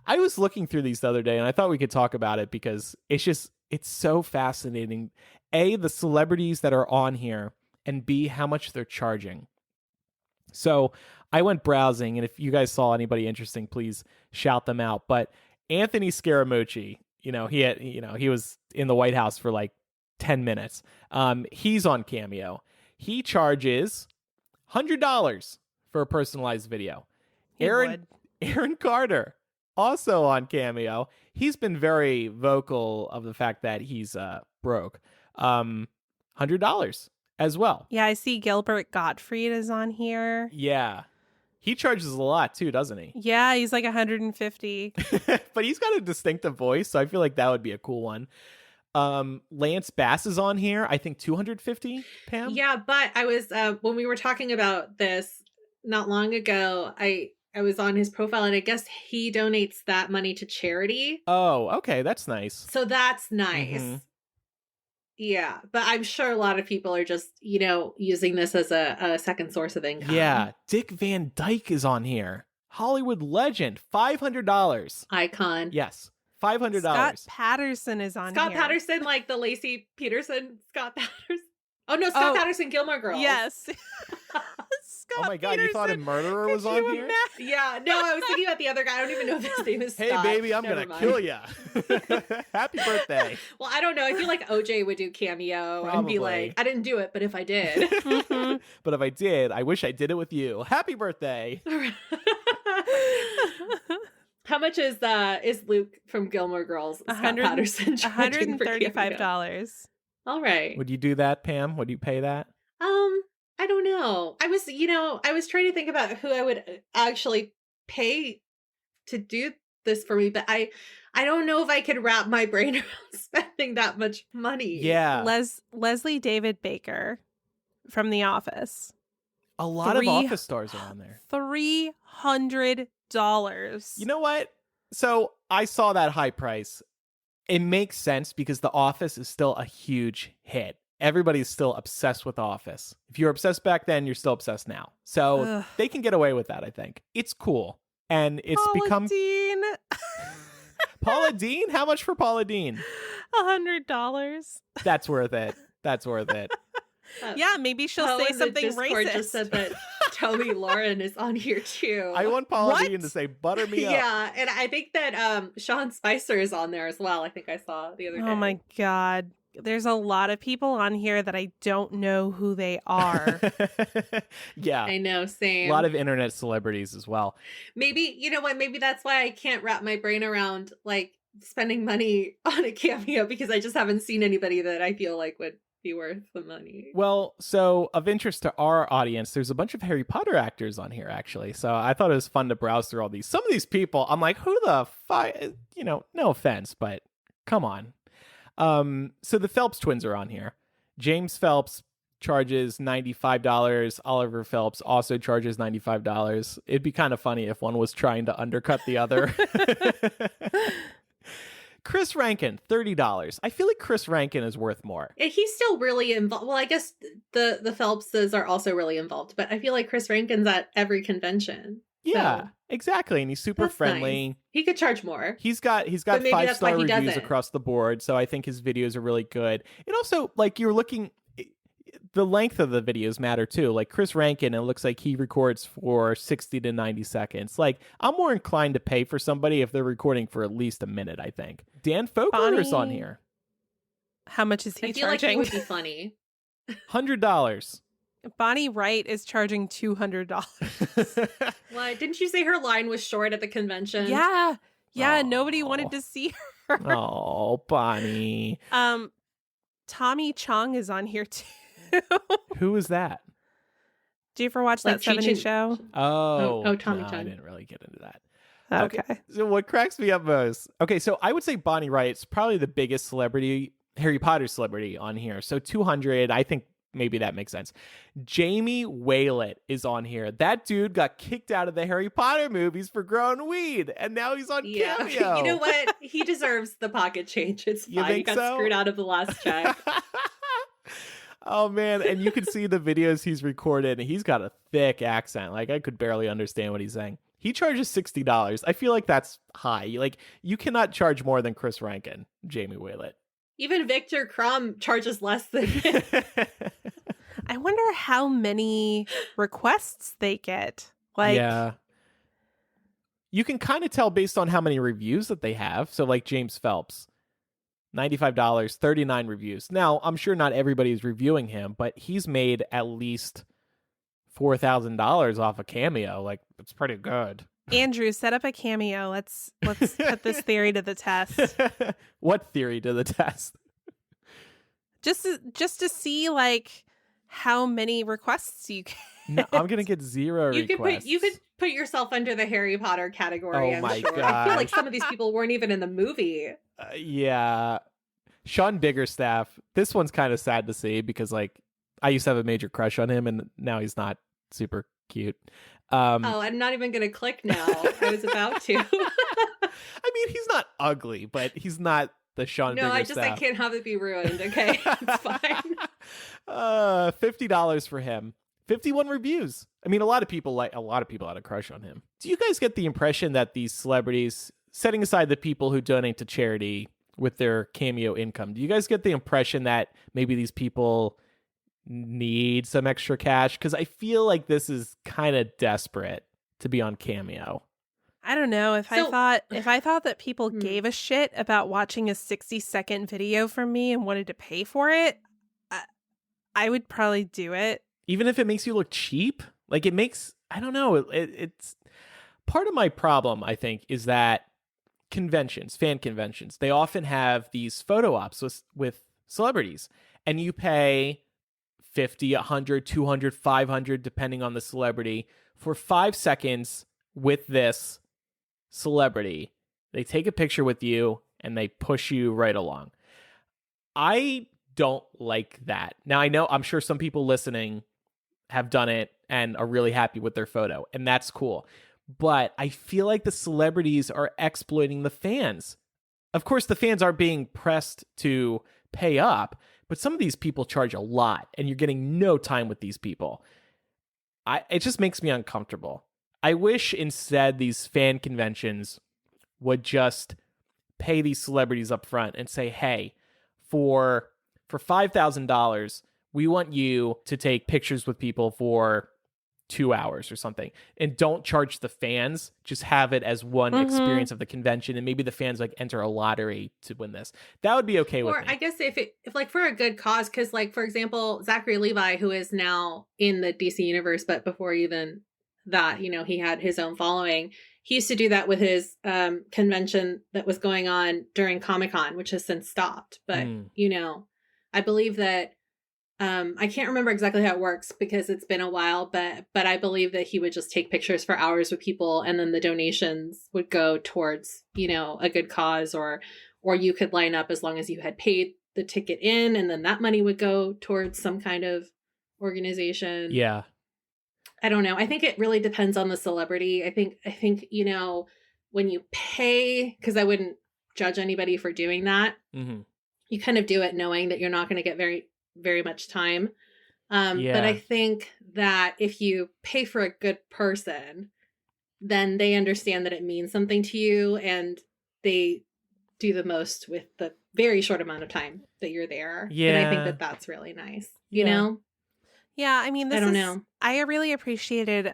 [SPEAKER 1] I was looking through these the other day and I thought we could talk about it because it's so fascinating. A, the celebrities that are on here, and B, how much they're charging. So I went browsing, and if you guys saw anybody interesting, please shout them out. But Anthony Scaramucci, he was in the White House for like 10 minutes. He's on Cameo. He charges $100 for a personalized video. Aaron Carter, also on Cameo. He's been very vocal of the fact that he's broke. $100 as well.
[SPEAKER 2] Yeah, I see Gilbert Gottfried is on here.
[SPEAKER 1] Yeah. He charges a lot too, doesn't he?
[SPEAKER 2] Yeah, he's like 150.
[SPEAKER 1] But he's got a distinctive voice, so I feel like that would be a cool one. Lance Bass is on here. I think 250, Pam?
[SPEAKER 3] Yeah, but I was when we were talking about this not long ago, I was on his profile and I guess he donates that money to charity.
[SPEAKER 1] Oh, okay, that's nice.
[SPEAKER 3] So that's nice. Mm-hmm. Yeah, but I'm sure a lot of people are just, using this as a second source of income.
[SPEAKER 1] Yeah, Dick Van Dyke is on here. Hollywood legend, $500.
[SPEAKER 3] Icon.
[SPEAKER 1] Yes, $500.
[SPEAKER 2] Scott Patterson is on here.
[SPEAKER 3] Scott Patterson, like the Lacey Peterson Scott Patterson. Oh, no, Scott Patterson, Gilmore Girls.
[SPEAKER 2] Yes.
[SPEAKER 1] Oh my God, you thought a murderer was on here?
[SPEAKER 3] Yeah, no, I was thinking about the other guy. I don't even know if his name is Scott.
[SPEAKER 1] Hey, baby, I'm going to kill you. Happy birthday.
[SPEAKER 3] Well, I don't know. I feel like OJ would do Cameo Probably. And be like, I didn't do it, but if I did.
[SPEAKER 1] But if I did, I wish I did it with you. Happy birthday.
[SPEAKER 3] How much is Luke from Gilmore Girls, Scott Patterson,
[SPEAKER 2] $135.
[SPEAKER 3] All right.
[SPEAKER 1] Would you do that, Pam? Would you pay that?
[SPEAKER 3] I don't know. I was trying to think about who I would actually pay to do this for me, but I don't know if I could wrap my brain around spending that much money.
[SPEAKER 1] Yeah.
[SPEAKER 2] Leslie David Baker from The Office.
[SPEAKER 1] A lot of Office stars are on there.
[SPEAKER 2] $300.
[SPEAKER 1] You know what? So I saw that high price. It makes sense because The Office is still a huge hit. Everybody's still obsessed with Office. If you were obsessed back then, you're still obsessed now. So they can get away with that, I think. It's cool. And it's
[SPEAKER 2] Paula Dean.
[SPEAKER 1] Paula Dean? How much for Paula Dean?
[SPEAKER 2] $100.
[SPEAKER 1] That's worth it. That's worth it.
[SPEAKER 2] Yeah, maybe she'll say something racist.
[SPEAKER 3] Just said that Toby Lauren is on here too.
[SPEAKER 1] I want Paula Dean to say butter me up.
[SPEAKER 3] Yeah, and I think that Sean Spicer is on there as well. I think I saw the other day.
[SPEAKER 2] Oh my God. There's a lot of people on here that I don't know who they are.
[SPEAKER 1] Yeah.
[SPEAKER 3] I know, same.
[SPEAKER 1] A lot of internet celebrities as well.
[SPEAKER 3] Maybe, you know what, maybe that's why I can't wrap my brain around like spending money on a Cameo, because I just haven't seen anybody that I feel like would be worth the money.
[SPEAKER 1] Well, so of interest to our audience, there's a bunch of Harry Potter actors on here, actually. So I thought it was fun to browse through all these. Some of these people, I'm like, who the fuck? You know, no offense, but come on. So the Phelps twins are on here. James Phelps charges $95. Oliver Phelps also charges $95. It'd be kind of funny if one was trying to undercut the other. Chris Rankin, $30. I feel like Chris Rankin is worth more.
[SPEAKER 3] He's still really involved. Well, I guess the Phelpses are also really involved, but I feel like Chris Rankin's at every convention.
[SPEAKER 1] Yeah,
[SPEAKER 3] so
[SPEAKER 1] exactly. And he's super friendly.
[SPEAKER 3] Nice. He could charge more.
[SPEAKER 1] He's got 5-star reviews across the board, so I think his videos are really good. And also, like, you're looking, the length of the videos matter too. Like Chris Rankin, it looks like he records for 60 to 90 seconds. Like, I'm more inclined to pay for somebody if they're recording for at least a minute, I think. Dan Fogler is on here.
[SPEAKER 2] How much is he charging?
[SPEAKER 3] I feel like it would be funny.
[SPEAKER 1] $100.
[SPEAKER 2] Bonnie Wright is charging $200.
[SPEAKER 3] What? Didn't you say her line was short at the convention?
[SPEAKER 2] Yeah.
[SPEAKER 1] Oh.
[SPEAKER 2] Nobody wanted to see her.
[SPEAKER 1] Oh, Bonnie.
[SPEAKER 2] Tommy Chong is on here too.
[SPEAKER 1] Who is that?
[SPEAKER 2] Do you ever watch that 70s show?
[SPEAKER 1] Oh,
[SPEAKER 3] Tommy
[SPEAKER 1] no,
[SPEAKER 3] Chong.
[SPEAKER 1] I didn't really get into that.
[SPEAKER 2] Okay.
[SPEAKER 1] So what cracks me up most? Okay, so I would say Bonnie Wright's probably the biggest celebrity, Harry Potter celebrity on here. So 200, I think maybe that makes sense. Jamie Waylett is on here. That dude got kicked out of the Harry Potter movies for growing weed, and now he's on Cameo.
[SPEAKER 3] You know what? He deserves the pocket change. It's fine. He got screwed out of the last check.
[SPEAKER 1] Oh, man. And you can see the videos he's recorded, and he's got a thick accent. Like, I could barely understand what he's saying. He charges $60. I feel like that's high. Like, you cannot charge more than Chris Rankin, Jamie Waylett.
[SPEAKER 3] Even Victor Crumb charges less than him.
[SPEAKER 2] I wonder how many requests they get. Like,
[SPEAKER 1] yeah. You can kind of tell based on how many reviews that they have. So like James Phelps, $95, 39 reviews. Now, I'm sure not everybody's reviewing him, but he's made at least $4,000 off a Cameo. Like, it's pretty good.
[SPEAKER 2] Andrew, set up a Cameo. Let's put this theory to the test.
[SPEAKER 1] What theory to the test?
[SPEAKER 2] Just to see like how many requests you get.
[SPEAKER 1] No, I'm gonna get zero requests.
[SPEAKER 3] You could put yourself under the Harry Potter category.
[SPEAKER 1] Oh my
[SPEAKER 3] God! I feel like some of these people weren't even in the movie.
[SPEAKER 1] Yeah, Sean Biggerstaff. This one's kind of sad to see because like I used to have a major crush on him, and now he's not super cute.
[SPEAKER 3] I'm not even gonna click now. I was about to.
[SPEAKER 1] I mean, he's not ugly, but he's not the Sean Biggerstaff.
[SPEAKER 3] I can't have it be ruined. Okay, it's fine.
[SPEAKER 1] $50 for him. 51 reviews. I mean, a lot of people had a crush on him. Do you guys get the impression that these celebrities, setting aside the people who donate to charity with their Cameo income, do you guys get the impression that maybe these people need some extra cash? Because I feel like this is kind of desperate to be on Cameo.
[SPEAKER 2] I don't know. If I thought that people gave a shit about watching a 60-second video from me and wanted to pay for it, I would probably do it.
[SPEAKER 1] Even if it makes you look cheap? Like, it makes, I don't know, it's part of my problem, I think, is that fan conventions, they often have these photo ops with celebrities, and you pay $50, $100, $200, $500, depending on the celebrity, for 5 seconds with this celebrity. They take a picture with you, and they push you right along. I don't like that. Now, I'm sure some people listening have done it and are really happy with their photo, and that's cool. But I feel like the celebrities are exploiting the fans. Of course, the fans are being pressed to pay up, but some of these people charge a lot, and you're getting no time with these people. It just makes me uncomfortable. I wish instead these fan conventions would just pay these celebrities up front and say, hey, for for $5,000, we want you to take pictures with people for 2 hours or something, and don't charge the fans, just have it as one experience of the convention, and maybe the fans like enter a lottery to win this. That would be okay with me.
[SPEAKER 3] Or I guess if like for a good cause, because like, for example, Zachary Levi, who is now in the DC universe, but before even that, you know, he had his own following. He used to do that with his convention that was going on during Comic-Con, which has since stopped. But, you know, I believe that I can't remember exactly how it works because it's been a while, but I believe that he would just take pictures for hours with people, and then the donations would go towards, you know, a good cause, or you could line up as long as you had paid the ticket in, and then that money would go towards some kind of organization.
[SPEAKER 1] Yeah.
[SPEAKER 3] I don't know. I think it really depends on the celebrity. I think, you know, when you pay, because I wouldn't judge anybody for doing that. You kind of do it knowing that you're not going to get very, very much time. But I think that if you pay for a good person, then they understand that it means something to you, and they do the most with the very short amount of time that you're there.
[SPEAKER 1] Yeah.
[SPEAKER 3] And I think that that's really nice, you know?
[SPEAKER 2] Yeah, I mean,
[SPEAKER 3] I don't know.
[SPEAKER 2] I really appreciated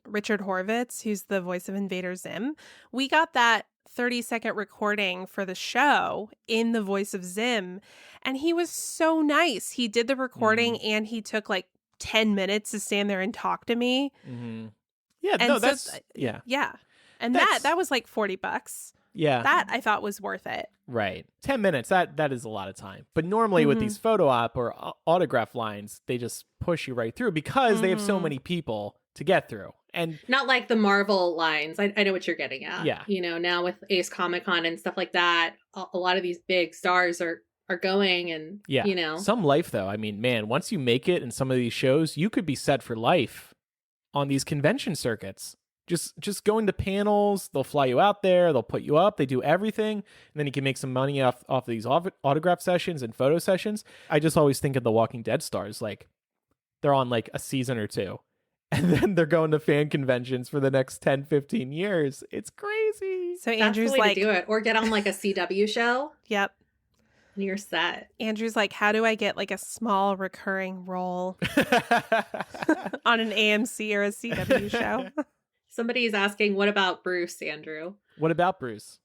[SPEAKER 2] Richard Horvitz, who's the voice of Invader Zim. We got that 30-second recording for the show in the voice of Zim, and he was so nice. He did the recording and he took like 10 minutes to stand there and talk to me.
[SPEAKER 1] Yeah,
[SPEAKER 2] and
[SPEAKER 1] no, that's yeah.
[SPEAKER 2] And that was like $40.
[SPEAKER 1] Yeah.
[SPEAKER 2] That I thought was worth it.
[SPEAKER 1] Right. 10 minutes, that is a lot of time. But normally with these photo op or autograph lines, they just push you right through because they have so many people to get through. And
[SPEAKER 3] not like the Marvel lines. I know what you're getting at.
[SPEAKER 1] Yeah.
[SPEAKER 3] You know, now with Ace Comic-Con and stuff like that, a lot of these big stars are going, and, you know.
[SPEAKER 1] Some life, though. I mean, man, once you make it in some of these shows, you could be set for life on these convention circuits. Just going to panels, they'll fly you out there, they'll put you up, they do everything, and then you can make some money off these autograph sessions and photo sessions. I just always think of the Walking Dead stars, like they're on like a season or two, and then they're going to fan conventions for the next 10, 15 years. It's crazy.
[SPEAKER 2] So Andrew's
[SPEAKER 3] that's the way
[SPEAKER 2] like,
[SPEAKER 3] to do it, or get on like a CW show.
[SPEAKER 2] Yep.
[SPEAKER 3] And you're set.
[SPEAKER 2] Andrew's like, how do I get like a small recurring role on an AMC or a CW show?
[SPEAKER 3] Somebody is asking, what about Bruce, Andrew?
[SPEAKER 1] What about Bruce?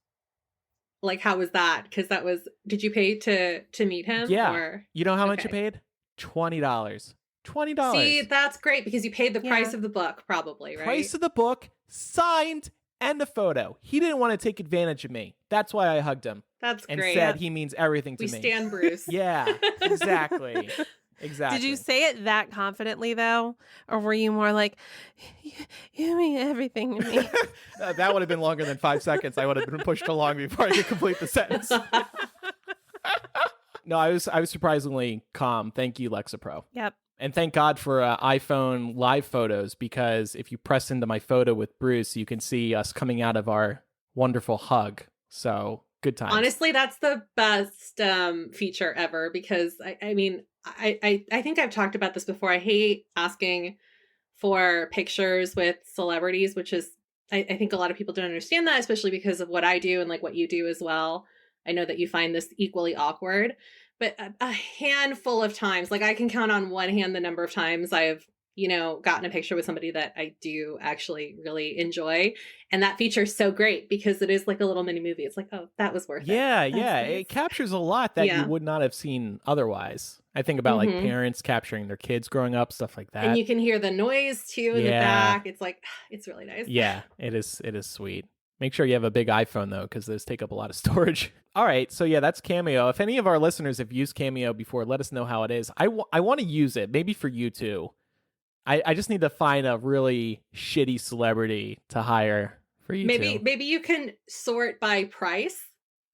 [SPEAKER 3] Like, how was that? Because that was, did you pay to meet him?
[SPEAKER 1] Yeah.
[SPEAKER 3] Or?
[SPEAKER 1] You know how much you paid? $20. $20.
[SPEAKER 3] See, that's great because you paid the price of the book, probably, right?
[SPEAKER 1] Price of the book, signed, and a photo. He didn't want to take advantage of me. That's why I hugged him.
[SPEAKER 3] That's
[SPEAKER 1] and
[SPEAKER 3] great.
[SPEAKER 1] And said he means everything to me.
[SPEAKER 3] We stand Bruce.
[SPEAKER 1] Yeah, exactly. Exactly.
[SPEAKER 2] Did you say it that confidently, though? Or were you more like, you mean everything to me?
[SPEAKER 1] That would have been longer than 5 seconds. I would have been pushed along before I could complete the sentence. No, I was surprisingly calm. Thank you, Lexapro.
[SPEAKER 2] Yep.
[SPEAKER 1] And thank God for iPhone live photos, because if you press into my photo with Bruce, you can see us coming out of our wonderful hug. So good times.
[SPEAKER 3] Honestly, that's the best feature ever, because I mean, I think I've talked about this before. I hate asking for pictures with celebrities, which is, I think a lot of people don't understand that, especially because of what I do and like what you do as well. I know that you find this equally awkward, but a handful of times, like I can count on one hand the number of times I've, you know, gotten a picture with somebody that I do actually really enjoy. And that feature is so great because it is like a little mini movie. It's like, oh, that was worth it.
[SPEAKER 1] Yeah,
[SPEAKER 3] That's
[SPEAKER 1] yeah.
[SPEAKER 3] nice.
[SPEAKER 1] It captures a lot that you would not have seen otherwise. I think about like parents capturing their kids growing up, stuff like that.
[SPEAKER 3] And you can hear the noise too in the back. It's like, it's really nice.
[SPEAKER 1] Yeah, it is sweet. Make sure you have a big iPhone, though, because those take up a lot of storage. All right, so yeah, that's Cameo. If any of our listeners have used Cameo before, let us know how it is. I want to use it, maybe for you too. I just need to find a really shitty celebrity to hire for you too.
[SPEAKER 3] Maybe you can sort by price,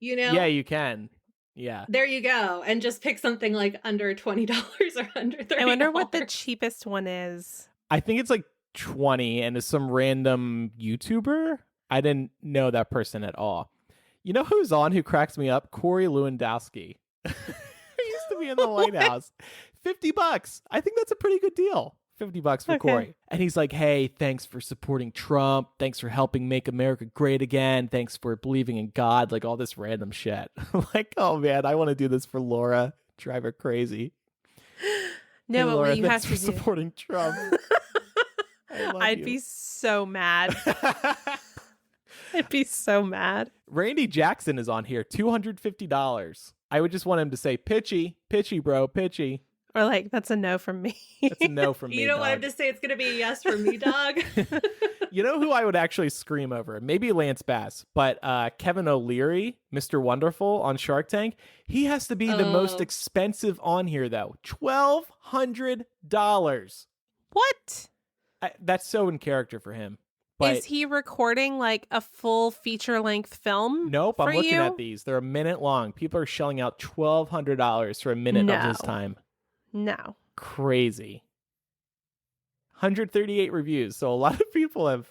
[SPEAKER 3] you know?
[SPEAKER 1] Yeah, you can. Yeah.
[SPEAKER 3] There you go. And just pick something like under $20 or under $30.
[SPEAKER 2] I wonder what the cheapest one is.
[SPEAKER 1] I think it's like 20, and it's some random YouTuber. I didn't know that person at all. You know who's on who cracks me up? Corey Lewandowski. He used to be in the White House. $50. I think that's a pretty good deal. $50 for Corey. And he's like, hey, thanks for supporting Trump. Thanks for helping make America great again. Thanks for believing in God. Like all this random shit. I'm like, oh man, I want to do this for Laura. Drive her crazy.
[SPEAKER 2] No,
[SPEAKER 1] hey,
[SPEAKER 2] but
[SPEAKER 1] Laura,
[SPEAKER 2] what you have
[SPEAKER 1] thanks
[SPEAKER 2] to
[SPEAKER 1] for
[SPEAKER 2] do.
[SPEAKER 1] supporting Trump.
[SPEAKER 2] I'd be so mad. I'd be so mad.
[SPEAKER 1] Randy Jackson is on here, $250. I would just want him to say, pitchy, bro, pitchy.
[SPEAKER 2] Or like, that's a no from me.
[SPEAKER 1] That's a no from me,
[SPEAKER 3] You don't want him
[SPEAKER 1] dog.
[SPEAKER 3] to say it's going to be a yes from me, dog?
[SPEAKER 1] You know who I would actually scream over? Maybe Lance Bass, but Kevin O'Leary, Mr. Wonderful on Shark Tank, he has to be the most expensive on here, though. $1,200.
[SPEAKER 2] What?
[SPEAKER 1] That's so in character for him. But
[SPEAKER 2] is he recording like a full feature-length film?
[SPEAKER 1] Nope, I'm looking
[SPEAKER 2] you?
[SPEAKER 1] at these. They're a minute long. People are shelling out $1,200 for a minute of his time.
[SPEAKER 2] No.
[SPEAKER 1] Crazy. 138 reviews. So a lot of people have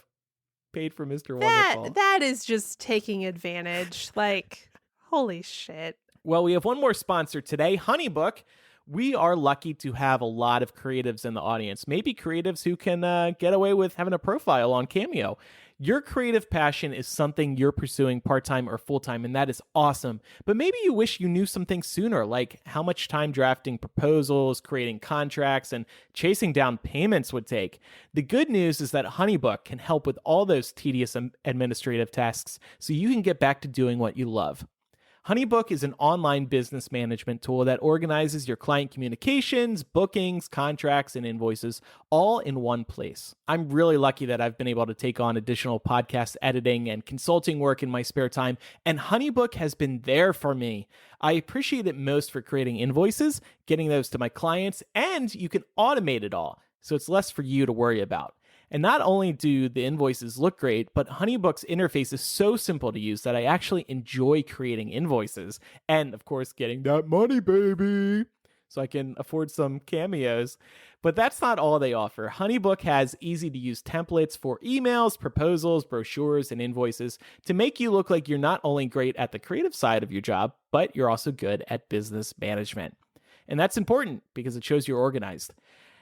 [SPEAKER 1] paid for Mr. Wonderful.
[SPEAKER 2] That is just taking advantage. Like, holy shit.
[SPEAKER 1] Well, we have one more sponsor today, HoneyBook. We are lucky to have a lot of creatives in the audience, maybe creatives who can get away with having a profile on Cameo. Your creative passion is something you're pursuing part-time or full-time, and that is awesome. But maybe you wish you knew something sooner, like how much time drafting proposals, creating contracts, and chasing down payments would take. The good news is that HoneyBook can help with all those tedious administrative tasks so you can get back to doing what you love. HoneyBook is an online business management tool that organizes your client communications, bookings, contracts, and invoices all in one place. I'm really lucky that I've been able to take on additional podcast editing and consulting work in my spare time, and HoneyBook has been there for me. I appreciate it most for creating invoices, getting those to my clients, and you can automate it all, so it's less for you to worry about. And not only do the invoices look great, but HoneyBook's interface is so simple to use that I actually enjoy creating invoices and, of course, getting that money, baby, so I can afford some cameos. But that's not all they offer. HoneyBook has easy-to-use templates for emails, proposals, brochures, and invoices to make you look like you're not only great at the creative side of your job, but you're also good at business management. And that's important because it shows you're organized.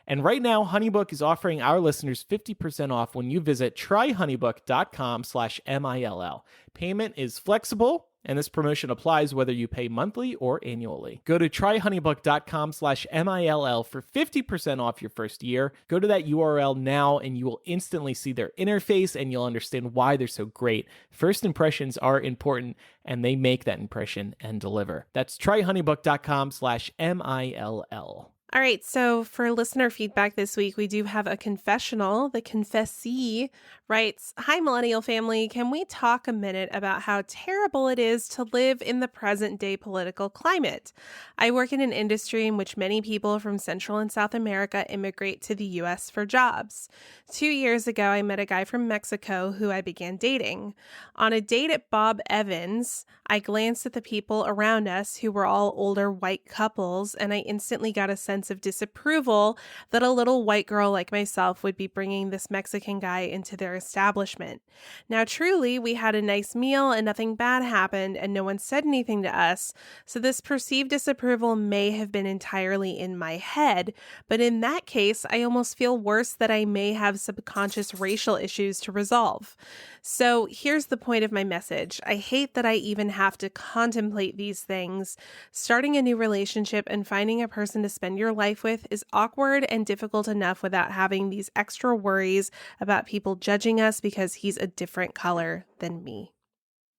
[SPEAKER 1] And right now, HoneyBook is offering our listeners 50% off when you visit tryhoneybook.com/MILL. Payment is flexible, and this promotion applies whether you pay monthly or annually. Go to tryhoneybook.com/MILL for 50% off your first year. Go to that URL now, and you will instantly see their interface, and you'll understand why they're so great. First impressions are important, and they make that impression and deliver. That's tryhoneybook.com/MILL.
[SPEAKER 2] All right, so for listener feedback this week, we do have a confessional. The confessee writes, "Hi, Millennial family. Can we talk a minute about how terrible it is to live in the present day political climate? I work in an industry in which many people from Central and South America immigrate to the U.S. for jobs. 2 years ago, I met a guy from Mexico who I began dating. On a date at Bob Evans, I glanced at the people around us who were all older white couples, and I instantly got a sense of disapproval that a little white girl like myself would be bringing this Mexican guy into their establishment. Now, truly, we had a nice meal and nothing bad happened, and no one said anything to us, so this perceived disapproval may have been entirely in my head, but in that case, I almost feel worse that I may have subconscious racial issues to resolve. So here's the point of my message. I hate that I even have to contemplate these things. Starting a new relationship and finding a person to spend your life with is awkward and difficult enough without having these extra worries about people judging us because he's a different color than me."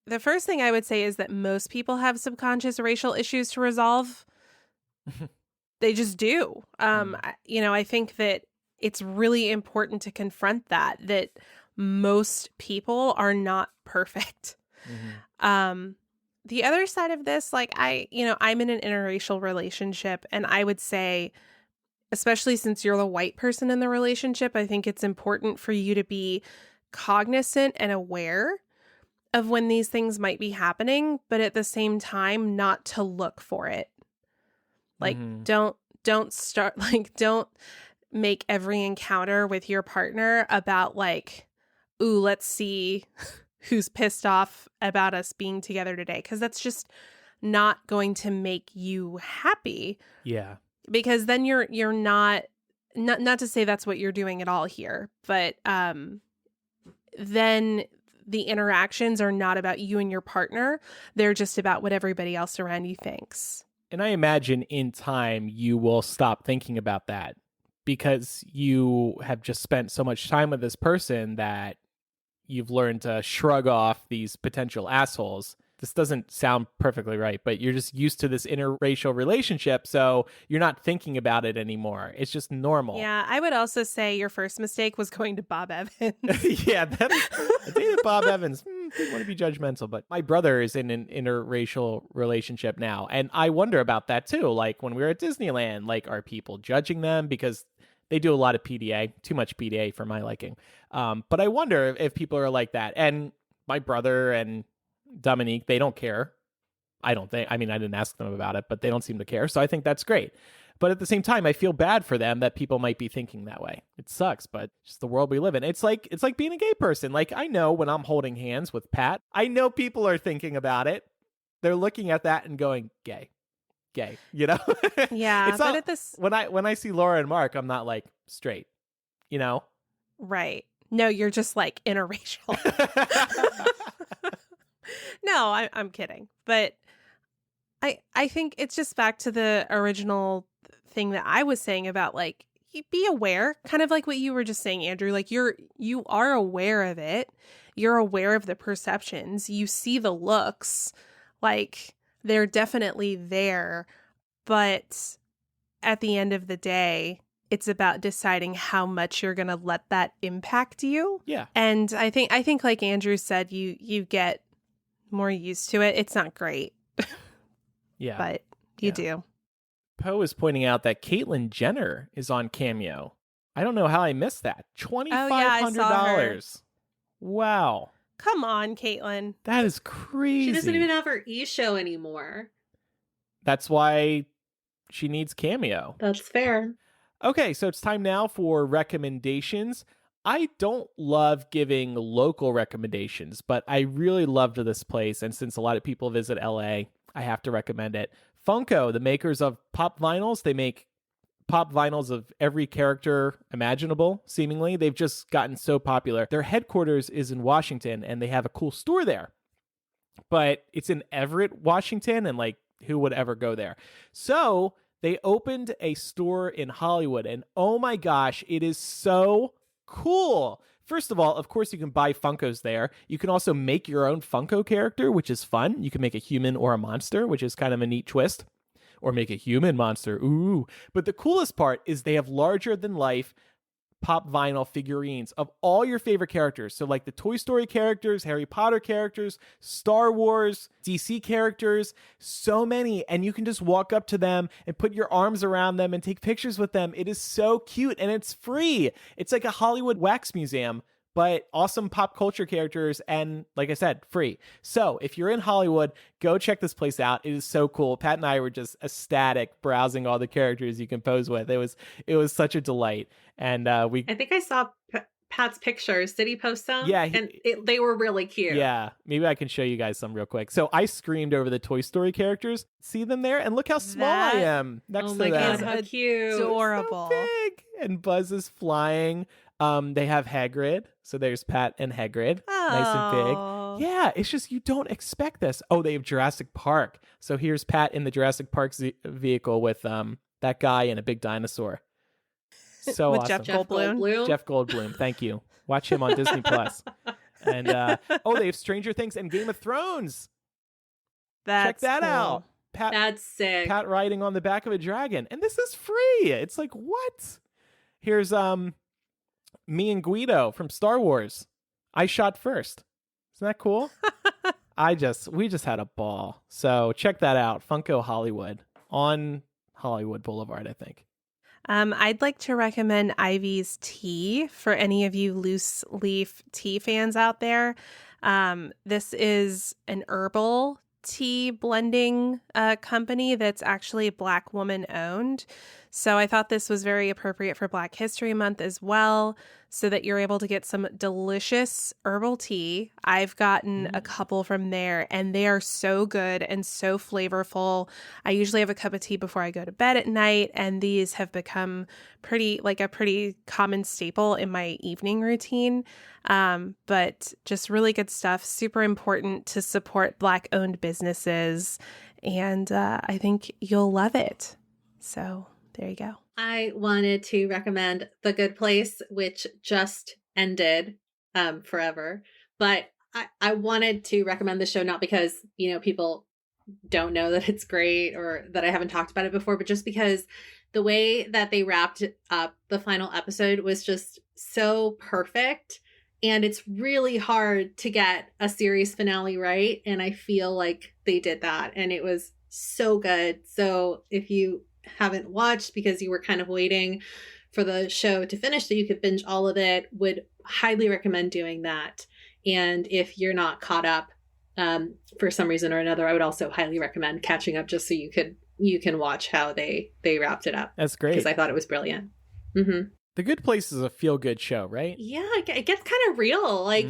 [SPEAKER 2] The first thing I would say is that most people have subconscious racial issues to resolve. They just do. I think that it's really important to confront that most people are not perfect. Mm-hmm. The other side of this, I'm in an interracial relationship, and I would say, especially since you're the white person in the relationship, I think it's important for you to be cognizant and aware of when these things might be happening, but at the same time, not to look for it. Don't make every encounter with your partner about ooh, let's see who's pissed off about us being together today. Because that's just not going to make you happy.
[SPEAKER 1] Yeah.
[SPEAKER 2] Because then you're not to say that's what you're doing at all here, but then the interactions are not about you and your partner. They're just about what everybody else around you thinks.
[SPEAKER 1] And I imagine in time you will stop thinking about that because you have just spent so much time with this person that you've learned to shrug off these potential assholes. This doesn't sound perfectly right, but you're just used to this interracial relationship, so you're not thinking about it anymore. It's just normal.
[SPEAKER 2] Yeah, I would also say your first mistake was going to Bob Evans.
[SPEAKER 1] Yeah, I dated Bob Evans. Didn't want to be judgmental, but my brother is in an interracial relationship now, and I wonder about that too. Like when we were at Disneyland, like are people judging them because they do a lot of PDA, too much PDA for my liking. But I wonder if people are like that. And my brother and Dominique, they don't care. I don't think. I mean, I didn't ask them about it, but they don't seem to care. So I think that's great. But at the same time, I feel bad for them that people might be thinking that way. It sucks, but it's just the world we live in. It's like being a gay person. Like I know when I'm holding hands with Pat, I know people are thinking about it. They're looking at that and going, gay, you know?
[SPEAKER 2] Yeah,
[SPEAKER 1] it's not, when I see Laura and Mark, I'm not like straight, you know?
[SPEAKER 2] Right. No, you're just like interracial. No, I'm kidding. But I think it's just back to the original thing that I was saying about like, be aware, kind of like what you were just saying, Andrew. Like you are aware of it. You're aware of the perceptions. You see the looks. Like they're definitely there. But at the end of the day, it's about deciding how much you're going to let that impact you.
[SPEAKER 1] Yeah.
[SPEAKER 2] And I think like Andrew said, you get more used to it. It's not great.
[SPEAKER 1] Yeah.
[SPEAKER 2] But you do.
[SPEAKER 1] Poe is pointing out that Caitlyn Jenner is on Cameo. I don't know how I missed that. $2,500. Wow.
[SPEAKER 2] Come on, Caitlyn.
[SPEAKER 1] That is crazy.
[SPEAKER 3] She doesn't even have her e-show anymore.
[SPEAKER 1] That's why she needs Cameo.
[SPEAKER 3] That's fair.
[SPEAKER 1] Okay, so it's time now for recommendations. I don't love giving local recommendations, but I really loved this place. And since a lot of people visit LA, I have to recommend it. Funko, the makers of pop vinyls, they make pop vinyls of every character imaginable, seemingly. They've just gotten so popular. Their headquarters is in Washington, and they have a cool store there. But it's in Everett, Washington, and like, who would ever go there? So they opened a store in Hollywood, and oh my gosh, it is so cool. First of all, of course, you can buy Funkos there. You can also make your own Funko character, which is fun. You can make a human or a monster, which is kind of a neat twist. Or make a human monster. Ooh. But the coolest part is they have larger than life pop vinyl figurines of all your favorite characters. So like the Toy Story characters, Harry Potter characters, Star Wars, DC characters, so many. And you can just walk up to them and put your arms around them and take pictures with them. It is so cute and it's free. It's like a Hollywood wax museum, but awesome pop culture characters and, like I said, free. So if you're in Hollywood, go check this place out. It is so cool. Pat and I were just ecstatic browsing all the characters you can pose with. It was such a delight. And I
[SPEAKER 3] think I saw Pat's pictures. Did he post them?
[SPEAKER 1] Yeah.
[SPEAKER 3] And they were really cute.
[SPEAKER 1] Yeah. Maybe I can show you guys some real quick. So I screamed over the Toy Story characters. See them there? And look how small I am next to them.
[SPEAKER 3] Oh my God, how cute.
[SPEAKER 2] Adorable.
[SPEAKER 1] So big. And Buzz is flying. They have Hagrid. So there's Pat and Hagrid.
[SPEAKER 2] Oh.
[SPEAKER 1] Nice and big. Yeah, it's just you don't expect this. Oh, they have Jurassic Park. So here's Pat in the Jurassic Park vehicle with that guy and a big dinosaur. So
[SPEAKER 2] with
[SPEAKER 1] awesome.
[SPEAKER 2] Jeff Goldblum.
[SPEAKER 1] Jeff Goldblum. Thank you. Watch him on Disney Plus. And they have Stranger Things and Game of Thrones.
[SPEAKER 2] Check
[SPEAKER 1] that
[SPEAKER 2] cool.
[SPEAKER 1] out.
[SPEAKER 3] That's sick.
[SPEAKER 1] Pat riding on the back of a dragon. And this is free. It's like, what? Here's me and Guido from Star Wars. I shot first. Isn't that cool? We just had a ball. So check that out. Funko Hollywood on Hollywood Boulevard, I think.
[SPEAKER 2] I'd like to recommend Ivy's Tea for any of you loose leaf tea fans out there. This is an herbal tea blending company that's actually Black woman owned. So I thought this was very appropriate for Black History Month as well, so that you're able to get some delicious herbal tea. I've gotten a couple from there, and they are so good and so flavorful. I usually have a cup of tea before I go to bed at night, and these have become a pretty common staple in my evening routine. But just really good stuff. Super important to support Black-owned businesses, and I think you'll love it. So there you go.
[SPEAKER 3] I wanted to recommend The Good Place, which just ended forever. But I wanted to recommend the show not because, people don't know that it's great or that I haven't talked about it before, but just because the way that they wrapped up the final episode was just so perfect. And it's really hard to get a series finale right. And I feel like they did that. And it was so good. So if you haven't watched because you were kind of waiting for the show to finish so you could binge all of it, would highly recommend doing that. And if you're not caught up for some reason or another, I would also highly recommend catching up just so you can watch how they wrapped it up.
[SPEAKER 1] That's great.
[SPEAKER 3] Because I thought it was brilliant. Mm-hmm.
[SPEAKER 1] The Good Place is a feel-good show, right?
[SPEAKER 3] Yeah, it gets kind of real. Like,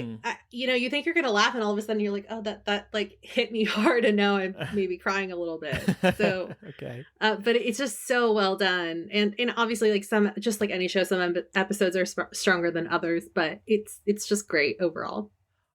[SPEAKER 3] you think you're going to laugh and all of a sudden you're like, oh, that like hit me hard and now I'm maybe crying a little bit. So,
[SPEAKER 1] okay.
[SPEAKER 3] But it's just so well done. And obviously like just like any show, some episodes are stronger than others, but it's just great overall.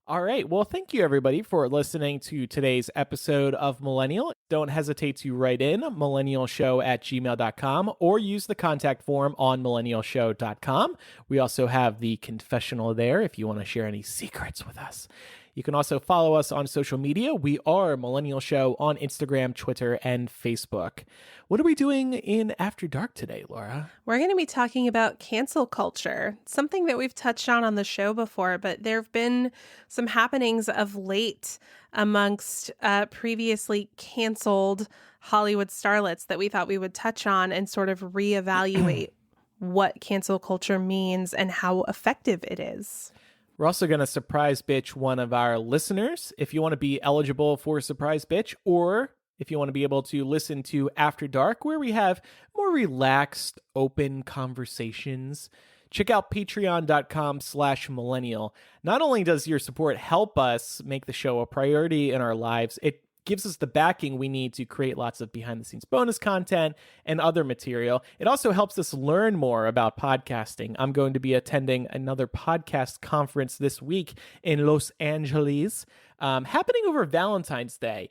[SPEAKER 1] All right. Well, thank you, everybody, for listening to today's episode of Millennial. Don't hesitate to write in millennialshow@gmail.com or use the contact form on millennialshow.com. We also have the confessional there if you want to share any secrets with us. You can also follow us on social media. We are Millennial Show on Instagram, Twitter, and Facebook. What are we doing in After Dark today, Laura?
[SPEAKER 2] We're going to be talking about cancel culture, something that we've touched on the show before, but there have been some happenings of late amongst previously canceled Hollywood starlets that we thought we would touch on and sort of reevaluate what cancel culture means and how effective it is.
[SPEAKER 1] We're also going to surprise bitch one of our listeners. If you want to be eligible for Surprise Bitch, or if you want to be able to listen to After Dark, where we have more relaxed, open conversations, check out patreon.com/millennial. Not only does your support help us make the show a priority in our lives, it gives us the backing we need to create lots of behind-the-scenes bonus content and other material. It also helps us learn more about podcasting. I'm going to be attending another podcast conference this week in Los Angeles, happening over Valentine's Day.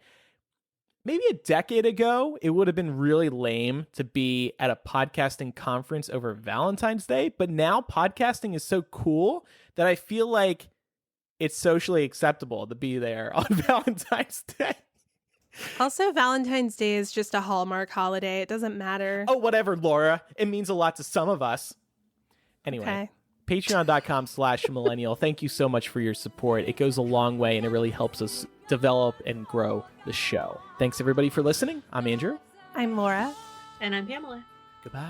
[SPEAKER 1] Maybe a decade ago, it would have been really lame to be at a podcasting conference over Valentine's Day, but now podcasting is so cool that I feel like it's socially acceptable to be there on Valentine's Day.
[SPEAKER 2] Also, Valentine's Day is just a Hallmark holiday. It doesn't matter.
[SPEAKER 1] Oh, whatever, Laura. It means a lot to some of us. Anyway, okay. Patreon.com/millennial. Thank you so much for your support. It goes a long way, and it really helps us develop and grow the show. Thanks, everybody, for listening. I'm Andrew.
[SPEAKER 2] I'm Laura.
[SPEAKER 3] And I'm Pamela.
[SPEAKER 1] Goodbye.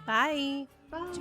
[SPEAKER 2] Bye.
[SPEAKER 3] Bye.